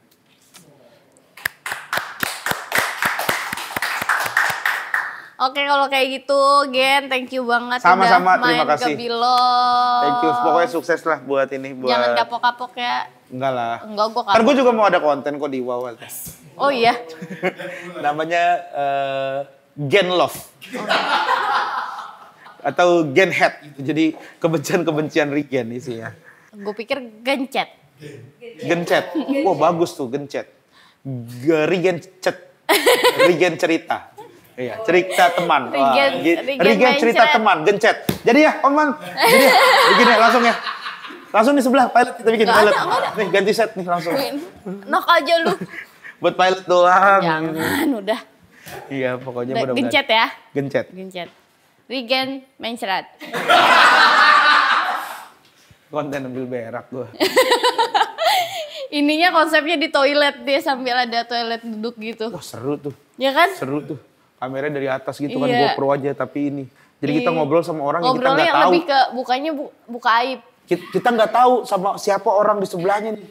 Oke, kalau kayak gitu, Gen, thank you banget sama-sama, udah main terima kasih. ke Bilog. Thank you, pokoknya sukses lah buat ini. Jangan kapok-kapok ya. Enggak lah. Enggak, gue kapok. Ntar gue juga mau ada konten kok di Wow. Oh iya? Namanya Gen Love. Atau Gen Head. Jadi kebencian-kebencian Regen isinya. Gue pikir gencet. Gencet. Wah bagus tuh, gencet. Regen cet. Regen cerita. Iya, cerita teman. Regen cerita teman, gencet. Jadi ya, Oman. Jadi ya, begini langsung ya. Langsung di sebelah pilot kita bikin pilot. Nih ganti set nih langsung. Nok aja lu. Buat pilot doang. Jangan, udah. Iya, pokoknya mudah-mudahan. Gencet ya. Gencet. Regen mencret. Konten ambil berak gua. Ininya konsepnya di toilet, dia sambil ada toilet duduk gitu. Wah seru tuh. Ya kan? Seru tuh. Kameranya dari atas gitu kan, GoPro aja tapi ini. Jadi kita ngobrol sama orang yang kita nggak tahu. Ngobrolnya lebih ke buka aib. Kita nggak tahu sama siapa orang di sebelahnya nih.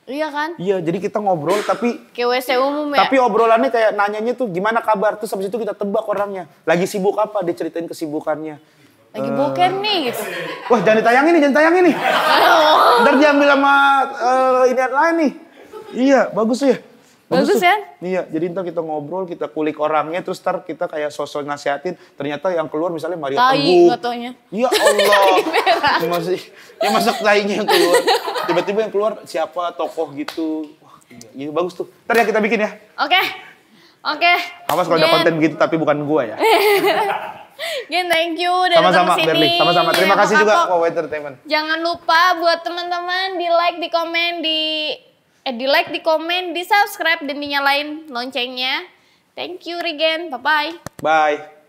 Iya kan? Iya, jadi kita ngobrol tapi kayak WC umum ya. Tapi obrolannya kayak nanyanya tuh gimana kabar, terus habis itu kita tebak orangnya. Lagi sibuk apa, dia ceritain kesibukannya. Lagi boker nih gitu. Wah, jangan ditayangin nih. Ntar diambil sama ini lain nih. Iya, bagus ya. Bagus kan? Iya, jadi ntar kita ngobrol, kita kulik orangnya, terus ntar kita kayak sosok nasihatin. Ternyata yang keluar misalnya Mario Teguh. Katanya. Ya Allah. Yang masak tainya yang keluar. Tiba-tiba yang keluar siapa tokoh gitu. Wah, iya bagus tuh. Ntar ya kita bikin ya. Oke. Awas kalau ada konten begitu tapi bukan gua ya. Gen, thank you udah datang ke sini. Berli. Sama-sama. Terima kasih juga Wow Entertainment. Jangan lupa buat teman-teman di like, di komen, di komen, di subscribe dan dinyalain loncengnya. Thank you Regen. Bye-bye. Bye.